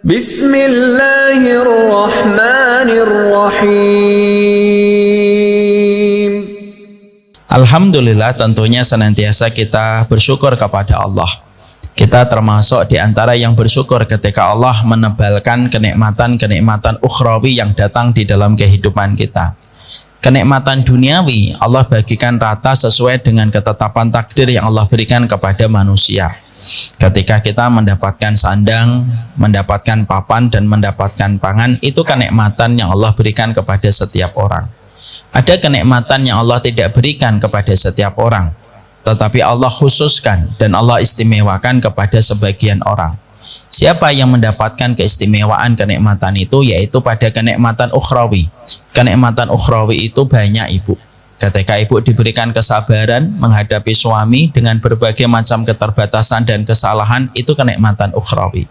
Bismillahirrahmanirrahim. Alhamdulillah, tentunya senantiasa kita bersyukur kepada Allah. Kita termasuk di antara yang bersyukur ketika Allah menebalkan kenikmatan-kenikmatan ukhrawi yang datang di dalam kehidupan kita. Kenikmatan duniawi Allah bagikan rata sesuai dengan ketetapan takdir yang Allah berikan kepada manusia. Ketika kita mendapatkan sandang, mendapatkan papan, dan mendapatkan pangan, itu kenikmatan yang Allah berikan kepada setiap orang. Ada kenikmatan yang Allah tidak berikan kepada setiap orang, tetapi Allah khususkan dan Allah istimewakan kepada sebagian orang. Siapa yang mendapatkan keistimewaan kenikmatan itu? Yaitu pada kenikmatan ukhrawi. Kenikmatan ukhrawi itu banyak, Ibu. Ketika ibu diberikan kesabaran menghadapi suami dengan berbagai macam keterbatasan dan kesalahan, itu kenikmatan ukhrawi.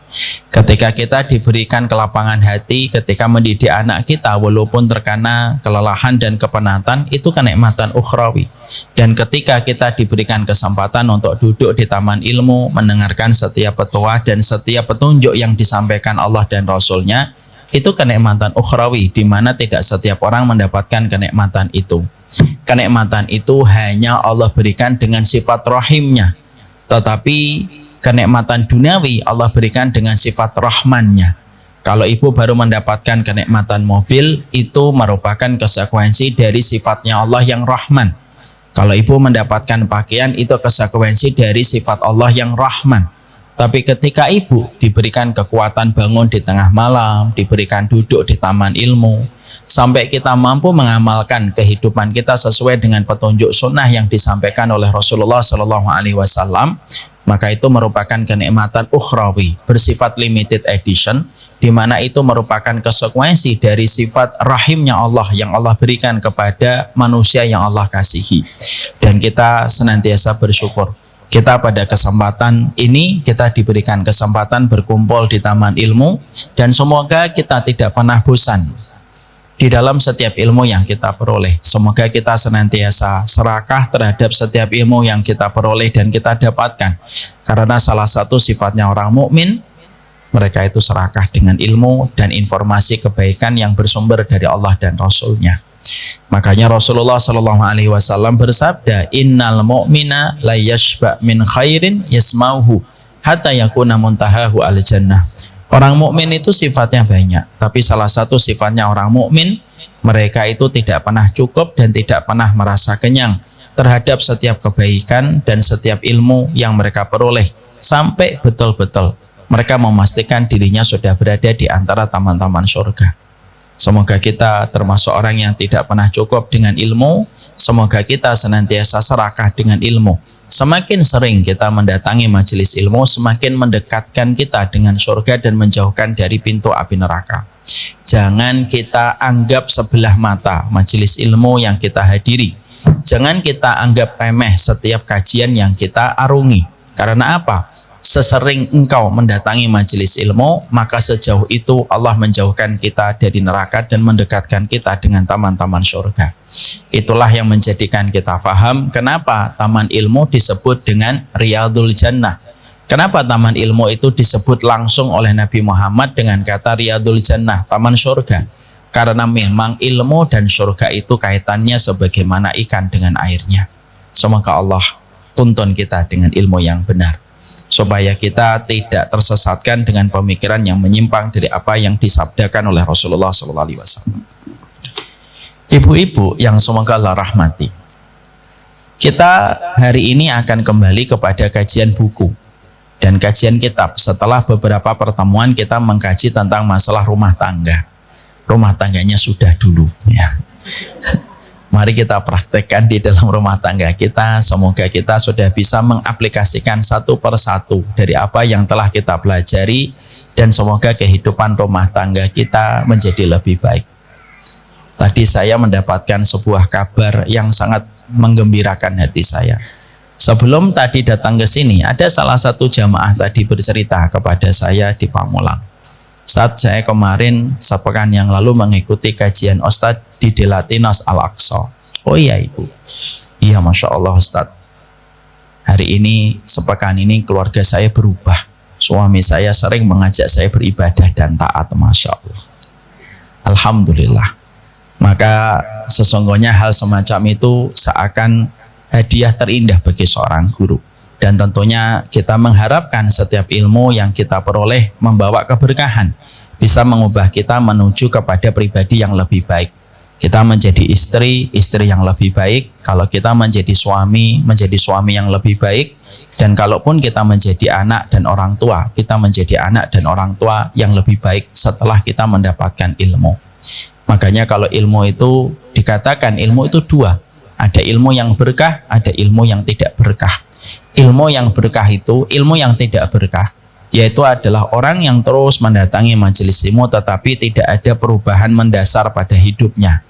Ketika kita diberikan kelapangan hati ketika mendidik anak kita walaupun terkena kelelahan dan kepenatan, itu kenikmatan ukhrawi. Dan ketika kita diberikan kesempatan untuk duduk di taman ilmu, mendengarkan setiap petua dan setiap petunjuk yang disampaikan Allah dan Rasulnya, itu kenikmatan ukhrawi, di mana tidak setiap orang mendapatkan kenikmatan itu. Kenikmatan itu hanya Allah berikan dengan sifat rahimnya, tetapi kenikmatan duniawi Allah berikan dengan sifat rahmannya. Kalau ibu baru mendapatkan kenikmatan mobil, itu merupakan konsekuensi dari sifatnya Allah yang rahman. Kalau ibu mendapatkan pakaian, itu konsekuensi dari sifat Allah yang rahman. Tapi ketika ibu diberikan kekuatan bangun di tengah malam, diberikan duduk di taman ilmu, sampai kita mampu mengamalkan kehidupan kita sesuai dengan petunjuk sunnah yang disampaikan oleh Rasulullah SAW, maka itu merupakan kenikmatan ukhrawi bersifat limited edition, di mana itu merupakan konsekuensi dari sifat rahimnya Allah yang Allah berikan kepada manusia yang Allah kasihi. Dan kita senantiasa bersyukur. Kita pada kesempatan ini kita diberikan kesempatan berkumpul di taman ilmu, dan semoga kita tidak pernah bosan di dalam setiap ilmu yang kita peroleh. Semoga kita senantiasa serakah terhadap setiap ilmu yang kita peroleh dan kita dapatkan, karena salah satu sifatnya orang mukmin, mereka itu serakah dengan ilmu dan informasi kebaikan yang bersumber dari Allah dan Rasulnya. Makanya Rasulullah SAW bersabda, innal mu'mina la yashba min khairin yasmauhu hatta yakuna muntahahu al jannah. Orang mukmin itu sifatnya banyak, tapi salah satu sifatnya orang mukmin, mereka itu tidak pernah cukup dan tidak pernah merasa kenyang terhadap setiap kebaikan dan setiap ilmu yang mereka peroleh, sampai betul-betul mereka memastikan dirinya sudah berada di antara taman-taman surga. Semoga kita termasuk orang yang tidak pernah cukup dengan ilmu. Semoga kita senantiasa serakah dengan ilmu. Semakin sering kita mendatangi majelis ilmu, semakin mendekatkan kita dengan surga dan menjauhkan dari pintu api neraka. Jangan kita anggap sebelah mata majelis ilmu yang kita hadiri. Jangan kita anggap remeh setiap kajian yang kita arungi. Karena apa? Sesering engkau mendatangi majelis ilmu, maka sejauh itu Allah menjauhkan kita dari neraka dan mendekatkan kita dengan taman-taman surga. Itulah yang menjadikan kita faham kenapa taman ilmu disebut dengan Riyadul Jannah. Kenapa taman ilmu itu disebut langsung oleh Nabi Muhammad dengan kata Riyadul Jannah, taman surga. Karena memang ilmu dan surga itu kaitannya sebagaimana ikan dengan airnya. Semoga Allah tuntun kita dengan ilmu yang benar, supaya kita tidak tersesatkan dengan pemikiran yang menyimpang dari apa yang disabdakan oleh Rasulullah SAW. Ibu-ibu yang semoga Allah rahmati, kita hari ini akan kembali kepada kajian buku dan kajian kitab setelah beberapa pertemuan kita mengkaji tentang masalah rumah tangga. Rumah tangganya sudah dulu, ya. Mari kita praktekkan di dalam rumah tangga kita. Semoga kita sudah bisa mengaplikasikan satu persatu dari apa yang telah kita pelajari, dan semoga kehidupan rumah tangga kita menjadi lebih baik. Tadi saya mendapatkan sebuah kabar yang sangat menggembirakan hati saya. Sebelum tadi datang ke sini, ada salah satu jamaah tadi bercerita kepada saya di Pamulang. Saat saya kemarin sepekan yang lalu mengikuti kajian Ustadz di Delatinos Al-Aqsa. Oh iya Ibu, iya Masya Allah Ustadz, hari ini sepekan ini keluarga saya berubah. Suami saya sering mengajak saya beribadah dan taat, Masya Allah. Alhamdulillah. Maka sesungguhnya hal semacam itu seakan hadiah terindah bagi seorang guru. Dan tentunya kita mengharapkan setiap ilmu yang kita peroleh membawa keberkahan, bisa mengubah kita menuju kepada pribadi yang lebih baik. Kita menjadi istri yang lebih baik. Kalau kita menjadi suami yang lebih baik. Dan kalaupun kita menjadi anak dan orang tua, kita menjadi anak dan orang tua yang lebih baik setelah kita mendapatkan ilmu. Makanya kalau ilmu itu dikatakan ilmu itu dua. Ada ilmu yang berkah, ada ilmu yang tidak berkah. Ilmu yang berkah itu, ilmu yang tidak berkah, yaitu adalah orang yang terus mendatangi majelis ilmu tetapi tidak ada perubahan mendasar pada hidupnya.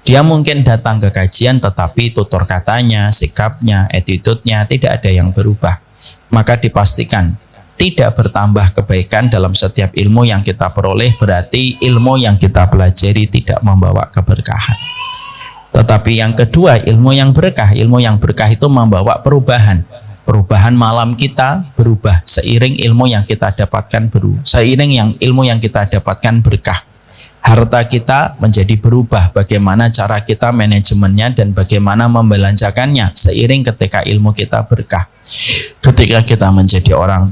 Dia mungkin datang ke kajian tetapi tutur katanya, sikapnya, attitude-nya tidak ada yang berubah. Maka dipastikan tidak bertambah kebaikan dalam setiap ilmu yang kita peroleh, berarti ilmu yang kita pelajari tidak membawa keberkahan. Tetapi yang kedua, ilmu yang berkah itu membawa perubahan. Perubahan malam kita berubah seiring ilmu yang kita dapatkan ilmu yang kita dapatkan berkah. Harta kita menjadi berubah, bagaimana cara kita manajemennya dan bagaimana membelanjakannya seiring ketika ilmu kita berkah. Ketika kita menjadi orang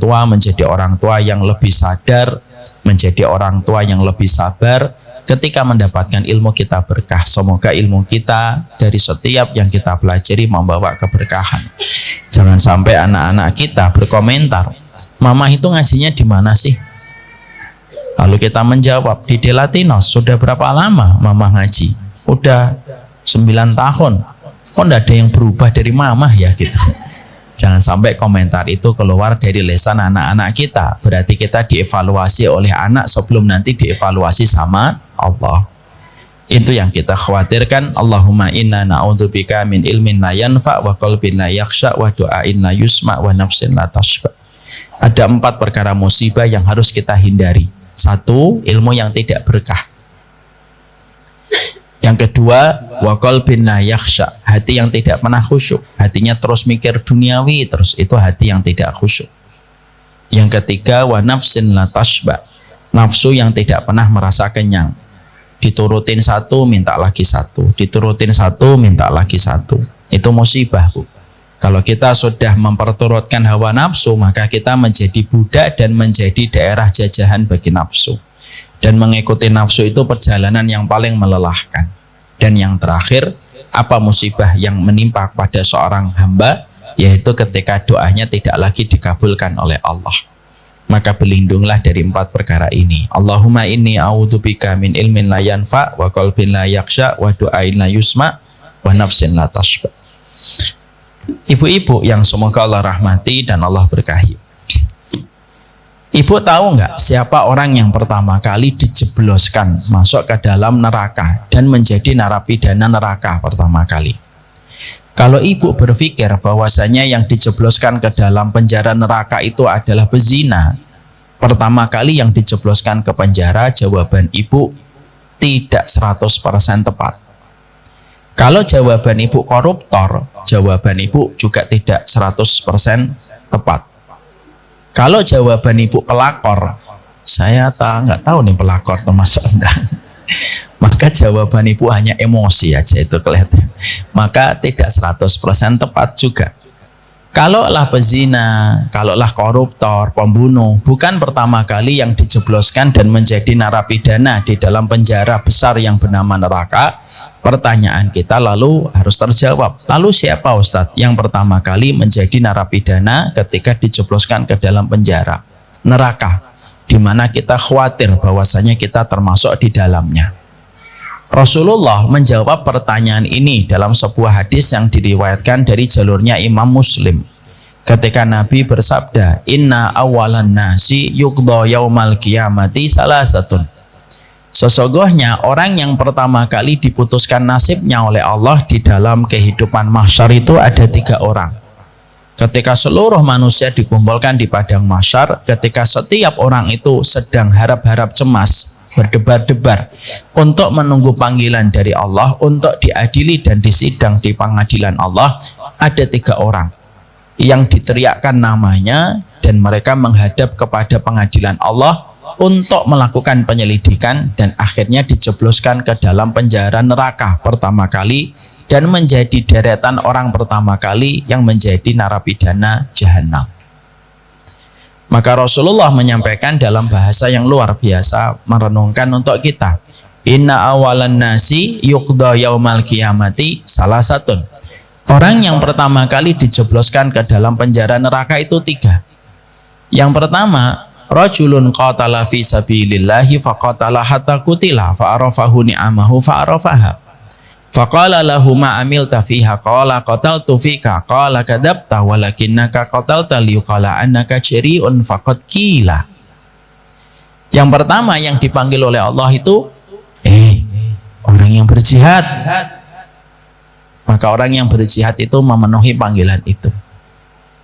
tua yang lebih sadar, menjadi orang tua yang lebih sabar. Ketika mendapatkan ilmu kita berkah. Semoga ilmu kita dari setiap yang kita pelajari membawa keberkahan. Jangan sampai anak-anak kita berkomentar, "Mama itu ngajinya di mana sih?" Lalu kita menjawab, "Di Delatinos." "Sudah berapa lama Mama ngaji?" "Udah 9 tahun." "Kok enggak ada yang berubah dari Mama ya?" gitu. Jangan sampai komentar itu keluar dari lisan anak-anak kita. Berarti kita dievaluasi oleh anak sebelum nanti dievaluasi sama Allah. Itu yang kita khawatirkan. Allahumma inna na'udzubika min ilmin la yanfa wa qalbin la yakhsha wa du'ain la yusma wa nafsin la tashba. Ada 4 perkara musibah yang harus kita hindari. 1, ilmu yang tidak berkah. Yang kedua, wa qalbin la yakhsha, hati yang tidak pernah khusyuk, hatinya terus mikir duniawi terus, itu hati yang tidak khusyuk. Yang ketiga, wa nafsin la tashba, nafsu yang tidak pernah merasa kenyang. Diturutin 1 minta lagi 1, diturutin 1 minta lagi 1. Itu musibah, Bu. Kalau kita sudah memperturutkan hawa nafsu, maka kita menjadi budak dan menjadi daerah jajahan bagi nafsu. Dan mengikuti nafsu itu perjalanan yang paling melelahkan. Dan yang terakhir, apa musibah yang menimpa pada seorang hamba, yaitu ketika doanya tidak lagi dikabulkan oleh Allah. Maka berlindunglah dari 4 perkara ini. Allahumma inni a'udzubika min ilmin la yanfa wa qalbin la yakhsha wa du'ain la yusma wa nafsin la tashba. Ibu-ibu yang semoga Allah rahmati dan Allah berkahi. Ibu tahu nggak siapa orang yang pertama kali dijebloskan masuk ke dalam neraka dan menjadi narapidana neraka pertama kali? Kalau ibu berpikir bahwasanya yang dijebloskan ke dalam penjara neraka itu adalah pezina, pertama kali yang dijebloskan ke penjara, jawaban ibu tidak 100% tepat. Kalau jawaban ibu koruptor, jawaban ibu juga tidak 100% tepat. Kalau jawaban ibu pelakor, saya nggak tahu nih pelakor termasuk enggak. Maka jawaban ibu hanya emosi aja, itu kelihatan. Maka tidak 100% tepat juga. Kalaulah pezina, kalaulah koruptor, pembunuh, bukan pertama kali yang dijebloskan dan menjadi narapidana di dalam penjara besar yang bernama neraka, pertanyaan kita lalu harus terjawab. Lalu siapa Ustadz yang pertama kali menjadi narapidana ketika dijebloskan ke dalam penjara neraka, di mana kita khawatir bahwasanya kita termasuk di dalamnya? Rasulullah menjawab pertanyaan ini dalam sebuah hadis yang diriwayatkan dari jalurnya Imam Muslim. Ketika Nabi bersabda, "Inna awalan nasi yuqda yaumal qiyamati salasatun." Sesungguhnya orang yang pertama kali diputuskan nasibnya oleh Allah di dalam kehidupan mahsyar itu ada 3 orang. Ketika seluruh manusia dikumpulkan di padang mahsyar, ketika setiap orang itu sedang harap-harap cemas, berdebar-debar untuk menunggu panggilan dari Allah untuk diadili dan disidang di pengadilan Allah, ada 3 orang yang diteriakkan namanya, dan mereka menghadap kepada pengadilan Allah untuk melakukan penyelidikan, dan akhirnya dijebloskan ke dalam penjara neraka pertama kali dan menjadi deretan orang pertama kali yang menjadi narapidana jahanam. Maka Rasulullah menyampaikan dalam bahasa yang luar biasa, merenungkan untuk kita, inna awalan nasi yuqda yaumal qiyamati salasatun. Orang yang pertama kali dijebloskan ke dalam penjara neraka itu 3. Yang pertama, rajulun qatala fi sabilillahi faqatala hatta qutila fa'arafahu ni'amahu fa'arafaha faqala lahu ma amilta fiha qala qataltu fika qala kadzabta walakinnaka qatalta liqala annaka jari'un faqad qila. Yang pertama yang dipanggil oleh Allah itu orang yang berjihad. Maka orang yang berjihad itu memenuhi panggilan itu.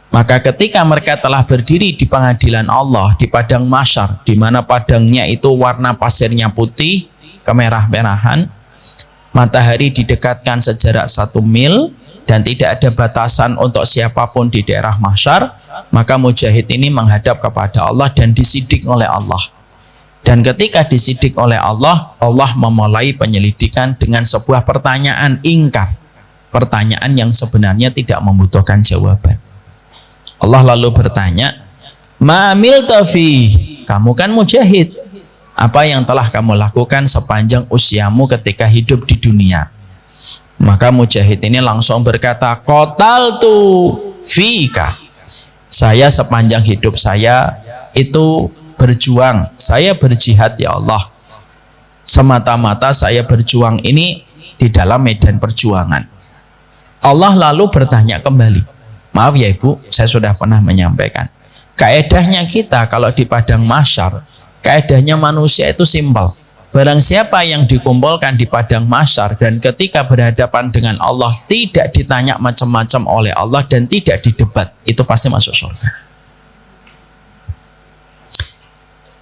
Maka ketika mereka telah berdiri di pengadilan Allah di padang mahsyar, di mana padangnya itu warna pasirnya putih kemerah-merahan, matahari didekatkan sejarak 1 mil dan tidak ada batasan untuk siapapun di daerah mahsyar, maka mujahid ini menghadap kepada Allah dan disidik oleh Allah. Dan ketika disidik oleh Allah, Allah memulai penyelidikan dengan sebuah pertanyaan ingkar, pertanyaan yang sebenarnya tidak membutuhkan jawaban. Allah lalu bertanya, ma'amil tafi, kamu kan mujahid, apa yang telah kamu lakukan sepanjang usiamu ketika hidup di dunia? Maka mujahid ini langsung berkata, qataltu fika, saya sepanjang hidup saya itu berjuang, saya berjihad ya Allah, semata-mata saya berjuang ini di dalam medan perjuangan. Allah lalu bertanya kembali, maaf ya Ibu, saya sudah pernah menyampaikan, kaedahnya kita kalau di padang mahsyar, kaedahnya manusia itu simpel. Barang siapa yang dikumpulkan di padang mahsyar dan ketika berhadapan dengan Allah tidak ditanya macam-macam oleh Allah dan tidak didebat, itu pasti masuk surga.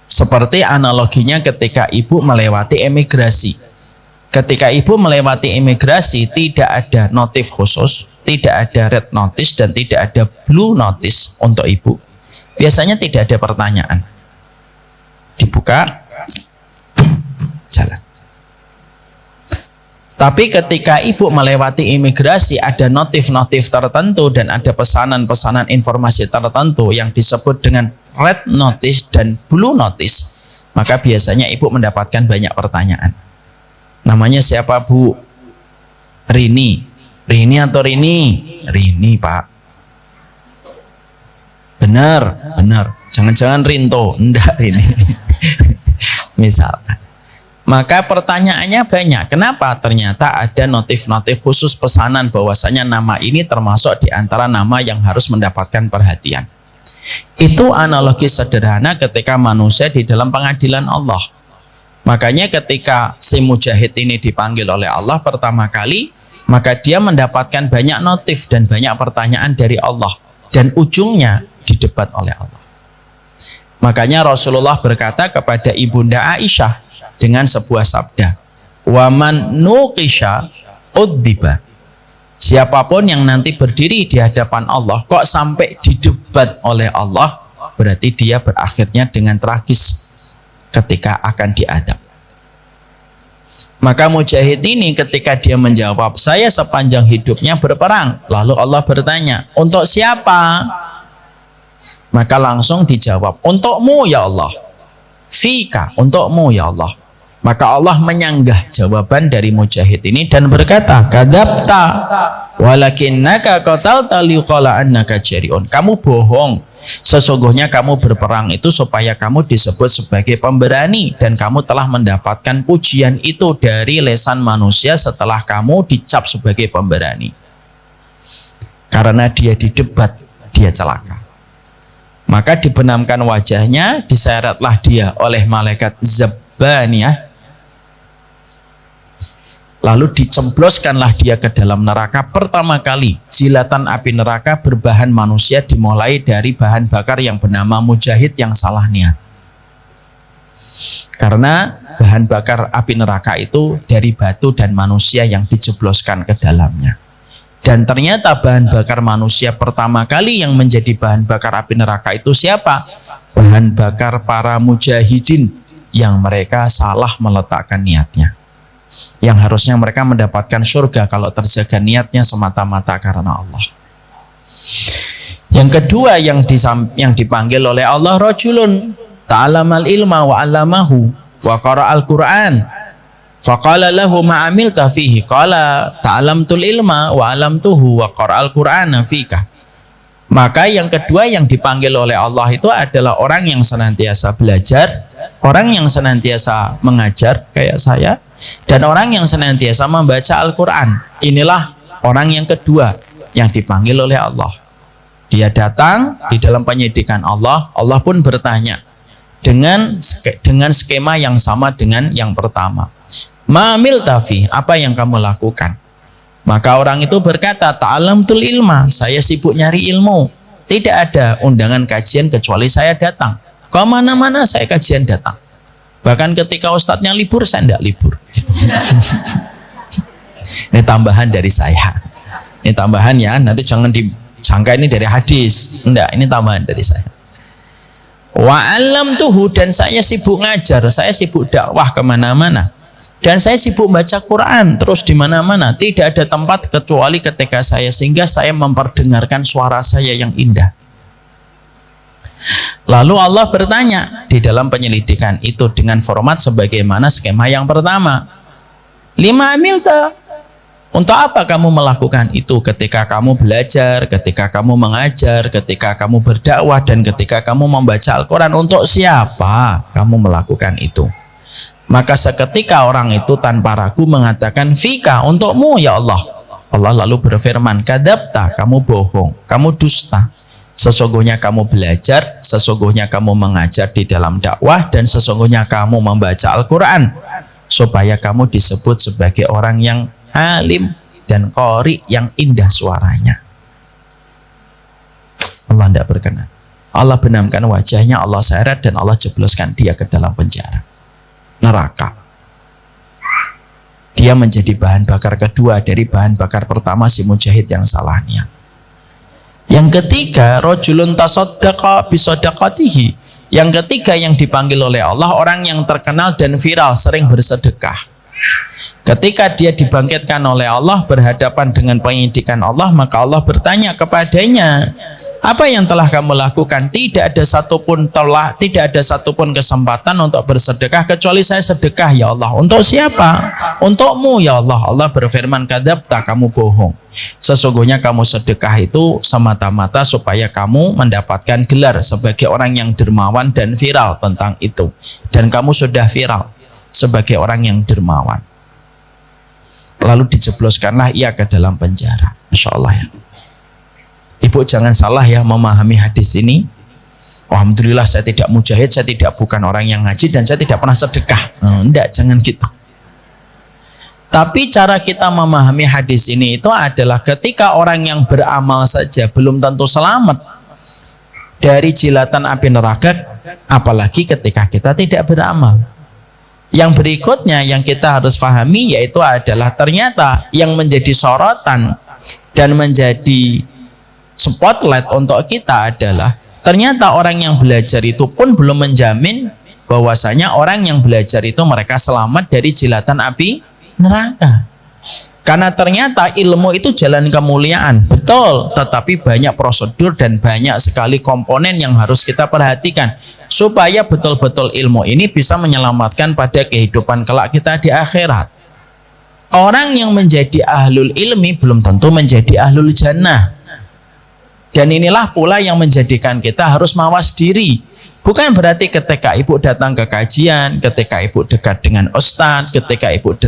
Seperti analoginya ketika Ibu melewati imigrasi. Ketika Ibu melewati imigrasi, tidak ada notif khusus, tidak ada red notice dan tidak ada blue notice untuk Ibu. Biasanya tidak ada pertanyaan. Dibuka, jalan. Tapi ketika Ibu melewati imigrasi, ada notif-notif tertentu dan ada pesanan-pesanan informasi tertentu yang disebut dengan red notice dan blue notice, maka biasanya Ibu mendapatkan banyak pertanyaan. Namanya siapa Bu? Rini. Rini atau Rini? Rini Pak. Benar, benar. Jangan-jangan Rinto, enggak Rini. Misalkan. Maka pertanyaannya banyak. Kenapa? Ternyata ada notif-notif khusus pesanan bahwasanya nama ini termasuk di antara nama yang harus mendapatkan perhatian. Itu analogi sederhana ketika manusia di dalam pengadilan Allah. Makanya ketika si mujahid ini dipanggil oleh Allah pertama kali, maka dia mendapatkan banyak notif dan banyak pertanyaan dari Allah, dan ujungnya didebat oleh Allah. Makanya Rasulullah berkata kepada Ibunda Aisyah dengan sebuah sabda, waman nuqisha uddiba, siapapun yang nanti berdiri di hadapan Allah kok sampai didebat oleh Allah, berarti dia berakhirnya dengan tragis ketika akan diadab. Maka mujahid ini ketika dia menjawab, saya sepanjang hidupnya berperang, lalu Allah bertanya, untuk siapa? Maka langsung dijawab, untukmu ya Allah. Fika, untukmu ya Allah. Maka Allah menyanggah jawaban dari mujahid ini dan berkata, kadzabta walakinnaka qatalta liqala annaka jari'un. Kamu bohong. Sesungguhnya kamu berperang itu supaya kamu disebut sebagai pemberani, dan kamu telah mendapatkan pujian itu dari lesan manusia setelah kamu dicap sebagai pemberani. Karena dia didebat, dia celaka. Maka dibenamkan wajahnya, diseretlah dia oleh malaikat Zabbaniyah. Lalu dicemploskanlah dia ke dalam neraka. Pertama kali jilatan api neraka berbahan manusia dimulai dari bahan bakar yang bernama mujahid yang salah niat. Karena bahan bakar api neraka itu dari batu dan manusia yang dijebloskan ke dalamnya. Dan ternyata bahan bakar manusia pertama kali yang menjadi bahan bakar api neraka itu siapa? Bahan bakar para mujahidin yang mereka salah meletakkan niatnya. Yang harusnya mereka mendapatkan surga kalau terjaga niatnya semata-mata karena Allah. Yang kedua yang dipanggil oleh Allah, rajulun ta'alamal ilma wa 'allamahu wa qara'al Qur'an. Faqala lahu ma 'amilta fihi qala ta'alamtul ilma wa 'allamtuhu wa qara'al Qur'ana fika. Maka yang kedua yang dipanggil oleh Allah itu adalah orang yang senantiasa belajar, orang yang senantiasa mengajar kayak saya, dan orang yang senantiasa membaca Al-Quran. Inilah orang yang kedua yang dipanggil oleh Allah. Dia datang di dalam penyidikan Allah, Allah pun bertanya dengan skema yang sama dengan yang pertama. Ma'amil tafi, apa yang kamu lakukan? Maka orang itu berkata, ta'alamtul ilma, saya sibuk nyari ilmu. Tidak ada undangan kajian kecuali saya datang. Ke mana-mana saya kajian datang. Bahkan ketika ustadznya libur, saya tidak libur. Ini tambahan dari saya. Ini tambahan ya, nanti jangan disangka ini dari hadis. Enggak, ini tambahan dari saya. Wa 'allamtuhu, dan saya sibuk ngajar, saya sibuk dakwah kemana-mana. Dan saya sibuk baca Quran terus di mana-mana, tidak ada tempat kecuali ketika saya, sehingga saya memperdengarkan suara saya yang indah. Lalu Allah bertanya di dalam penyelidikan itu dengan format sebagaimana skema yang pertama. Lima amilta, untuk apa kamu melakukan itu? Ketika kamu belajar, ketika kamu mengajar, ketika kamu berdakwah, dan ketika kamu membaca Al-Quran, untuk siapa kamu melakukan itu? Maka seketika orang itu tanpa ragu mengatakan, fika, untukmu ya Allah. Allah lalu berfirman, kadzabta, kamu bohong, kamu dusta. Sesungguhnya kamu belajar, sesungguhnya kamu mengajar di dalam dakwah, dan sesungguhnya kamu membaca Al-Quran, supaya kamu disebut sebagai orang yang alim dan qori, yang indah suaranya. Allah tidak berkenan. Allah benamkan wajahnya, Allah seret, dan Allah jebloskan dia ke dalam penjara neraka. Dia menjadi bahan bakar kedua dari bahan bakar pertama si mujahid yang salah niat. Yang ketiga, rajulun tasaddaqa bisadaqatihi. Yang ketiga yang dipanggil oleh Allah, orang yang terkenal dan viral, sering bersedekah. Ketika dia dibangkitkan oleh Allah berhadapan dengan penyidikan Allah, maka Allah bertanya kepadanya, apa yang telah kamu lakukan? Tidak ada satupun kesempatan untuk bersedekah kecuali saya sedekah ya Allah. Untuk siapa? Untukmu ya Allah. Allah berfirman, kadzabta, kamu bohong. Sesungguhnya kamu sedekah itu semata-mata supaya kamu mendapatkan gelar sebagai orang yang dermawan dan viral tentang itu. Dan kamu sudah viral sebagai orang yang dermawan. Lalu dijebloskanlah ia ke dalam penjara. Masya Allah ya. Ibu jangan salah ya memahami hadis ini. Alhamdulillah saya tidak mujahid, saya bukan orang yang ngaji, dan saya tidak pernah sedekah. Enggak, jangan gitu. Tapi cara kita memahami hadis ini itu adalah ketika orang yang beramal saja belum tentu selamat dari jilatan api neraka, apalagi ketika kita tidak beramal. Yang berikutnya yang kita harus pahami yaitu adalah ternyata yang menjadi sorotan dan menjadi spotlight untuk kita adalah ternyata orang yang belajar itu pun belum menjamin bahwasanya orang yang belajar itu mereka selamat dari jilatan api neraka. Karena ternyata ilmu itu jalan kemuliaan, betul, tetapi banyak prosedur dan banyak sekali komponen yang harus kita perhatikan supaya betul-betul ilmu ini bisa menyelamatkan pada kehidupan kelak kita di akhirat. Orang yang menjadi ahlul ilmi belum tentu menjadi ahlul jannah. Dan inilah pula yang menjadikan kita harus mawas diri. Bukan berarti ketika ibu datang ke kajian, ketika ibu dekat dengan ustadz, ketika ibu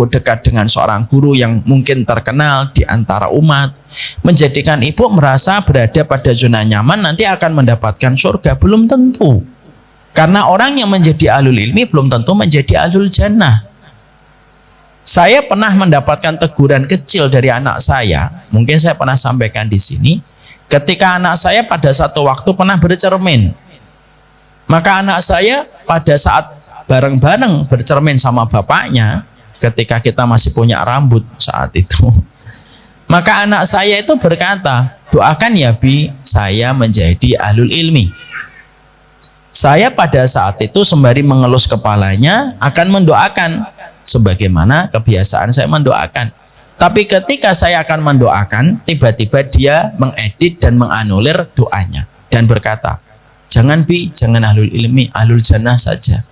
dekat dengan seorang guru yang mungkin terkenal di antara umat, menjadikan ibu merasa berada pada zona nyaman nanti akan mendapatkan surga. Belum tentu. Karena orang yang menjadi ahlul ilmi belum tentu menjadi ahlul jannah. Saya pernah mendapatkan teguran kecil dari anak saya, mungkin saya pernah sampaikan di sini, ketika anak saya pada satu waktu pernah bercermin. Maka anak saya pada saat bareng-bareng bercermin sama bapaknya, ketika kita masih punya rambut saat itu, Maka anak saya itu berkata, doakan ya Bi, saya menjadi ahlul ilmi. Saya pada saat itu sembari mengelus kepalanya akan mendoakan sebagaimana kebiasaan saya mendoakan. Tapi ketika saya akan mendoakan, tiba-tiba dia mengedit dan menganulir doanya dan berkata, jangan Bi, jangan ahlul ilmi, ahlul jannah saja.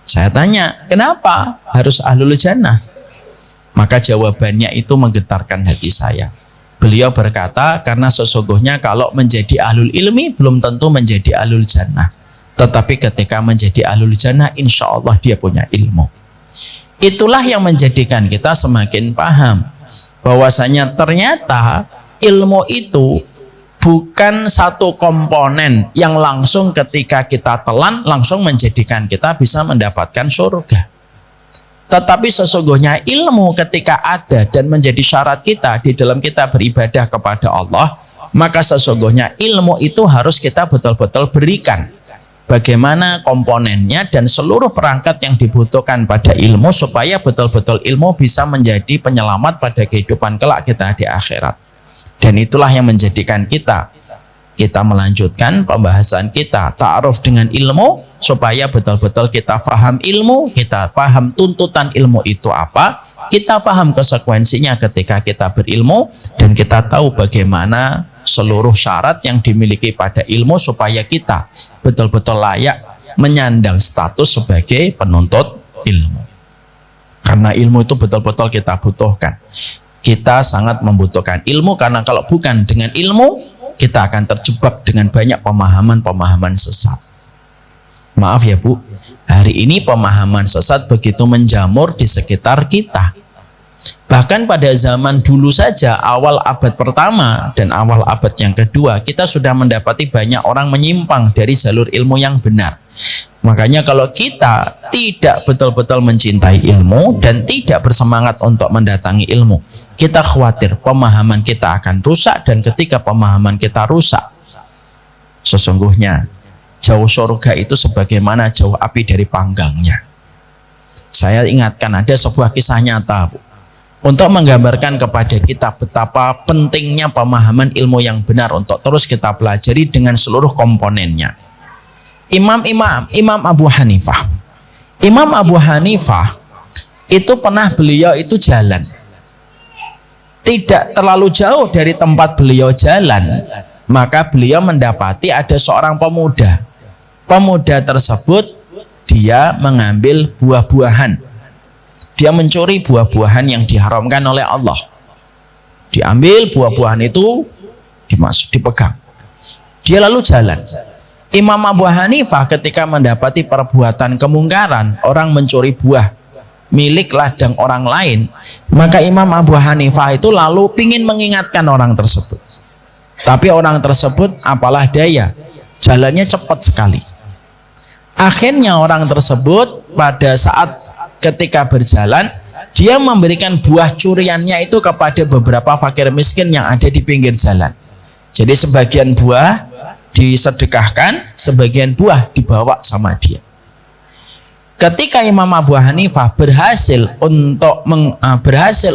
Saya tanya, kenapa harus ahlul jannah? Maka jawabannya itu menggetarkan hati saya. Beliau berkata, karena sesungguhnya kalau menjadi ahlul ilmi belum tentu menjadi ahlul jannah. Tetapi ketika menjadi ahlul jannah, insya Allah dia punya ilmu. Itulah yang menjadikan kita semakin paham bahwasanya ternyata ilmu itu bukan satu komponen yang langsung ketika kita telan langsung menjadikan kita bisa mendapatkan surga. Tetapi sesungguhnya ilmu ketika ada dan menjadi syarat kita di dalam kita beribadah kepada Allah, maka sesungguhnya ilmu itu harus kita betul-betul berikan. Bagaimana komponennya dan seluruh perangkat yang dibutuhkan pada ilmu supaya betul-betul ilmu bisa menjadi penyelamat pada kehidupan kelak kita di akhirat. Dan itulah yang menjadikan kita melanjutkan pembahasan kita ta'aruf dengan ilmu supaya betul-betul kita paham ilmu, kita paham tuntutan ilmu itu apa, kita paham konsekuensinya ketika kita berilmu, dan kita tahu bagaimana seluruh syarat yang dimiliki pada ilmu supaya kita betul-betul layak menyandang status sebagai penuntut ilmu. Karena ilmu itu betul-betul kita butuhkan. Kita sangat membutuhkan ilmu, karena kalau bukan dengan ilmu kita akan terjebak dengan banyak pemahaman-pemahaman sesat. Maaf ya Bu, hari ini pemahaman sesat begitu menjamur di sekitar kita. Bahkan pada zaman dulu saja, awal abad pertama dan awal abad yang kedua, kita sudah mendapati banyak orang menyimpang dari jalur ilmu yang benar. Makanya kalau kita tidak betul-betul mencintai ilmu dan tidak bersemangat untuk mendatangi ilmu, kita khawatir pemahaman kita akan rusak, dan ketika pemahaman kita rusak, sesungguhnya jauh surga itu sebagaimana jauh api dari panggangnya. Saya ingatkan ada sebuah kisah nyata Bu, untuk menggambarkan kepada kita betapa pentingnya pemahaman ilmu yang benar untuk terus kita pelajari dengan seluruh komponennya. Imam Abu Hanifah. Imam Abu Hanifah itu pernah beliau itu jalan. Tidak terlalu jauh dari tempat beliau jalan, maka beliau mendapati ada seorang pemuda. Pemuda tersebut dia mengambil buah-buahan. Dia mencuri buah-buahan yang diharamkan oleh Allah. Diambil buah-buahan itu, dipegang. Dia lalu jalan. Imam Abu Hanifah ketika mendapati perbuatan kemungkaran, orang mencuri buah milik ladang orang lain, maka Imam Abu Hanifah itu lalu ingin mengingatkan orang tersebut. Tapi orang tersebut apalah daya, jalannya cepat sekali. Akhirnya orang tersebut pada saat ketika berjalan, dia memberikan buah curiannya itu kepada beberapa fakir miskin yang ada di pinggir jalan. Jadi sebagian buah disedekahkan, sebagian buah dibawa sama dia. Ketika Imam Abu Hanifah berhasil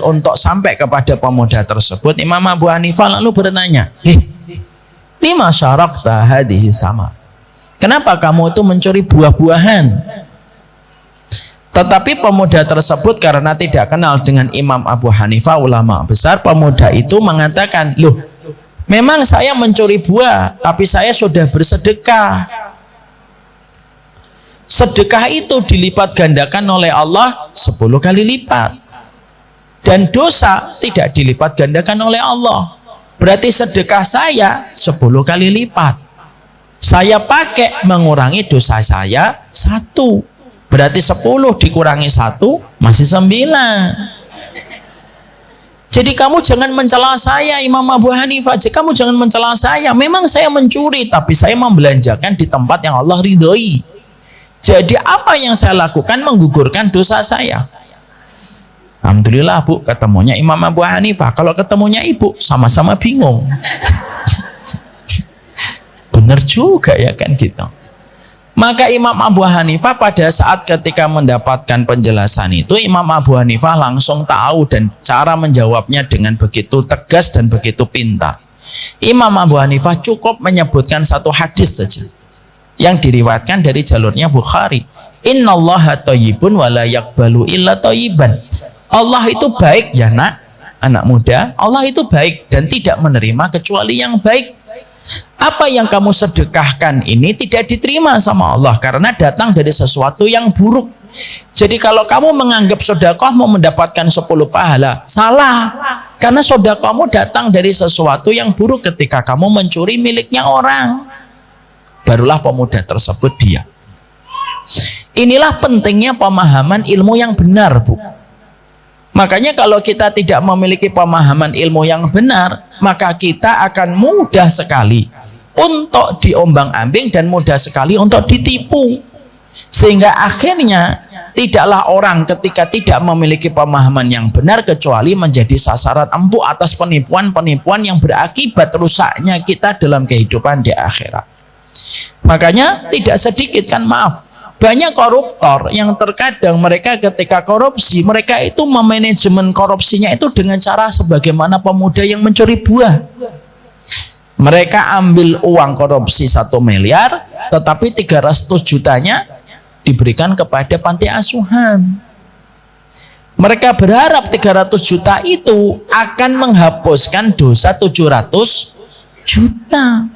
untuk sampai kepada pemuda tersebut, Imam Abu Hanifah lalu bertanya, lima syarakta hadhihi sama, kenapa kamu itu mencuri buah-buahan? Tetapi pemuda tersebut karena tidak kenal dengan Imam Abu Hanifah, ulama besar, pemuda itu mengatakan, loh, memang saya mencuri buah, tapi saya sudah bersedekah. Sedekah itu dilipat gandakan oleh Allah 10 kali lipat. Dan dosa tidak dilipat gandakan oleh Allah. Berarti sedekah saya 10 kali lipat. Saya pakai mengurangi dosa saya 1. Berarti 10 dikurangi 1 masih 9. Jadi kamu jangan mencela saya, Imam Abu Hanifah. Kamu jangan mencela saya. Memang saya mencuri, tapi saya membelanjakan di tempat yang Allah ridhoi. Jadi apa yang saya lakukan menggugurkan dosa saya. Alhamdulillah Bu, ketemunya Imam Abu Hanifah. Kalau ketemunya ibu, sama-sama bingung. Bener juga ya kan gitu. Maka Imam Abu Hanifah pada saat ketika mendapatkan penjelasan itu, Imam Abu Hanifah langsung tahu dan cara menjawabnya dengan begitu tegas dan begitu pintar. Imam Abu Hanifah cukup menyebutkan satu hadis saja yang diriwayatkan dari jalurnya Bukhari. Innallaha thayyibun wa la yaqbalu illa thayyiban. Allah itu baik ya nak, anak muda. Allah itu baik dan tidak menerima kecuali yang baik. Apa yang kamu sedekahkan ini tidak diterima sama Allah karena datang dari sesuatu yang buruk. Jadi kalau kamu menganggap sedekahmu mendapatkan 10 pahala, salah. Karena sedekahmu datang dari sesuatu yang buruk ketika kamu mencuri miliknya orang. Barulah pemuda tersebut diam. Inilah pentingnya pemahaman ilmu yang benar, Bu. Makanya kalau kita tidak memiliki pemahaman ilmu yang benar, maka kita akan mudah sekali untuk diombang-ambing dan mudah sekali untuk ditipu. Sehingga akhirnya tidaklah orang ketika tidak memiliki pemahaman yang benar kecuali menjadi sasaran empuk atas penipuan-penipuan yang berakibat rusaknya kita dalam kehidupan di akhirat. Makanya tidak sedikit kan, maaf, banyak koruptor yang terkadang mereka ketika korupsi, mereka itu memanajemen korupsinya itu dengan cara sebagaimana pemuda yang mencuri buah. Mereka ambil uang korupsi 1 miliar, tetapi 300 jutanya diberikan kepada panti asuhan. Mereka berharap 300 juta itu akan menghapuskan dosa 700 juta.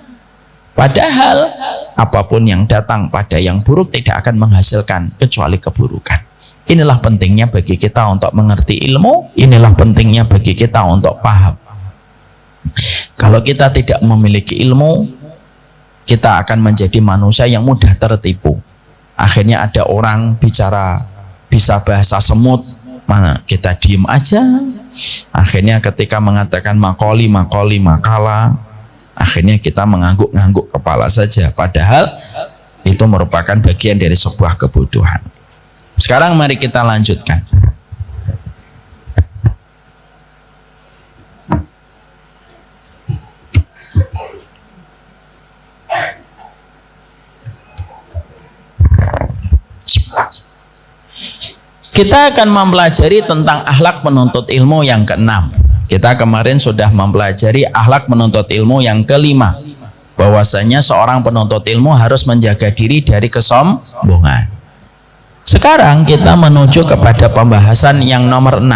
Padahal apapun yang datang pada yang buruk tidak akan menghasilkan kecuali keburukan. Inilah pentingnya bagi kita untuk mengerti ilmu. Inilah pentingnya bagi kita untuk paham. Kalau kita tidak memiliki ilmu, kita akan menjadi manusia yang mudah tertipu. Akhirnya ada orang bicara bisa bahasa semut, mana kita diem aja. Akhirnya ketika mengatakan makalah, akhirnya kita mengangguk-ngangguk kepala saja, padahal itu merupakan bagian dari sebuah kebodohan. Sekarang mari kita lanjutkan. Kita akan mempelajari tentang akhlak penuntut ilmu yang keenam. Kita kemarin sudah mempelajari akhlak penuntut ilmu yang kelima, bahwasanya seorang penuntut ilmu harus menjaga diri dari kesombongan. Sekarang kita menuju kepada pembahasan yang nomor 6.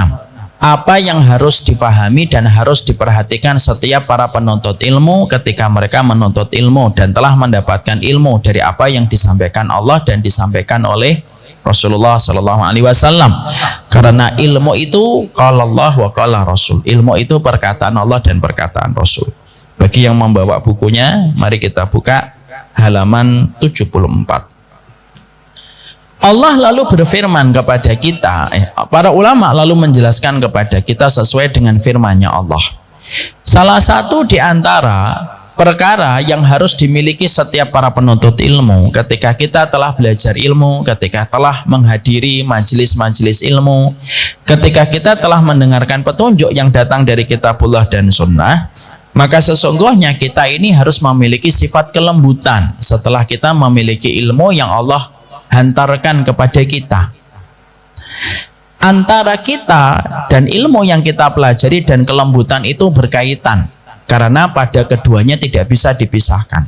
Apa yang harus dipahami dan harus diperhatikan setiap para penuntut ilmu ketika mereka menuntut ilmu dan telah mendapatkan ilmu dari apa yang disampaikan Allah dan disampaikan oleh Rasulullah Sallallahu Alaihi Wasallam. Karena ilmu itu qala Allah wa qala Rasul. Ilmu itu perkataan Allah dan perkataan Rasul. Bagi yang membawa bukunya, mari kita buka halaman 74. Allah lalu berfirman kepada kita, para ulama lalu menjelaskan kepada kita sesuai dengan firman-Nya Allah. Salah satu di antara perkara yang harus dimiliki setiap para penuntut ilmu ketika kita telah belajar ilmu, ketika telah menghadiri majelis-majelis ilmu, ketika kita telah mendengarkan petunjuk yang datang dari kitabullah dan sunnah, maka sesungguhnya kita ini harus memiliki sifat kelembutan setelah kita memiliki ilmu yang Allah hantarkan kepada kita. Antara kita dan ilmu yang kita pelajari dan kelembutan itu berkaitan, karena pada keduanya tidak bisa dipisahkan.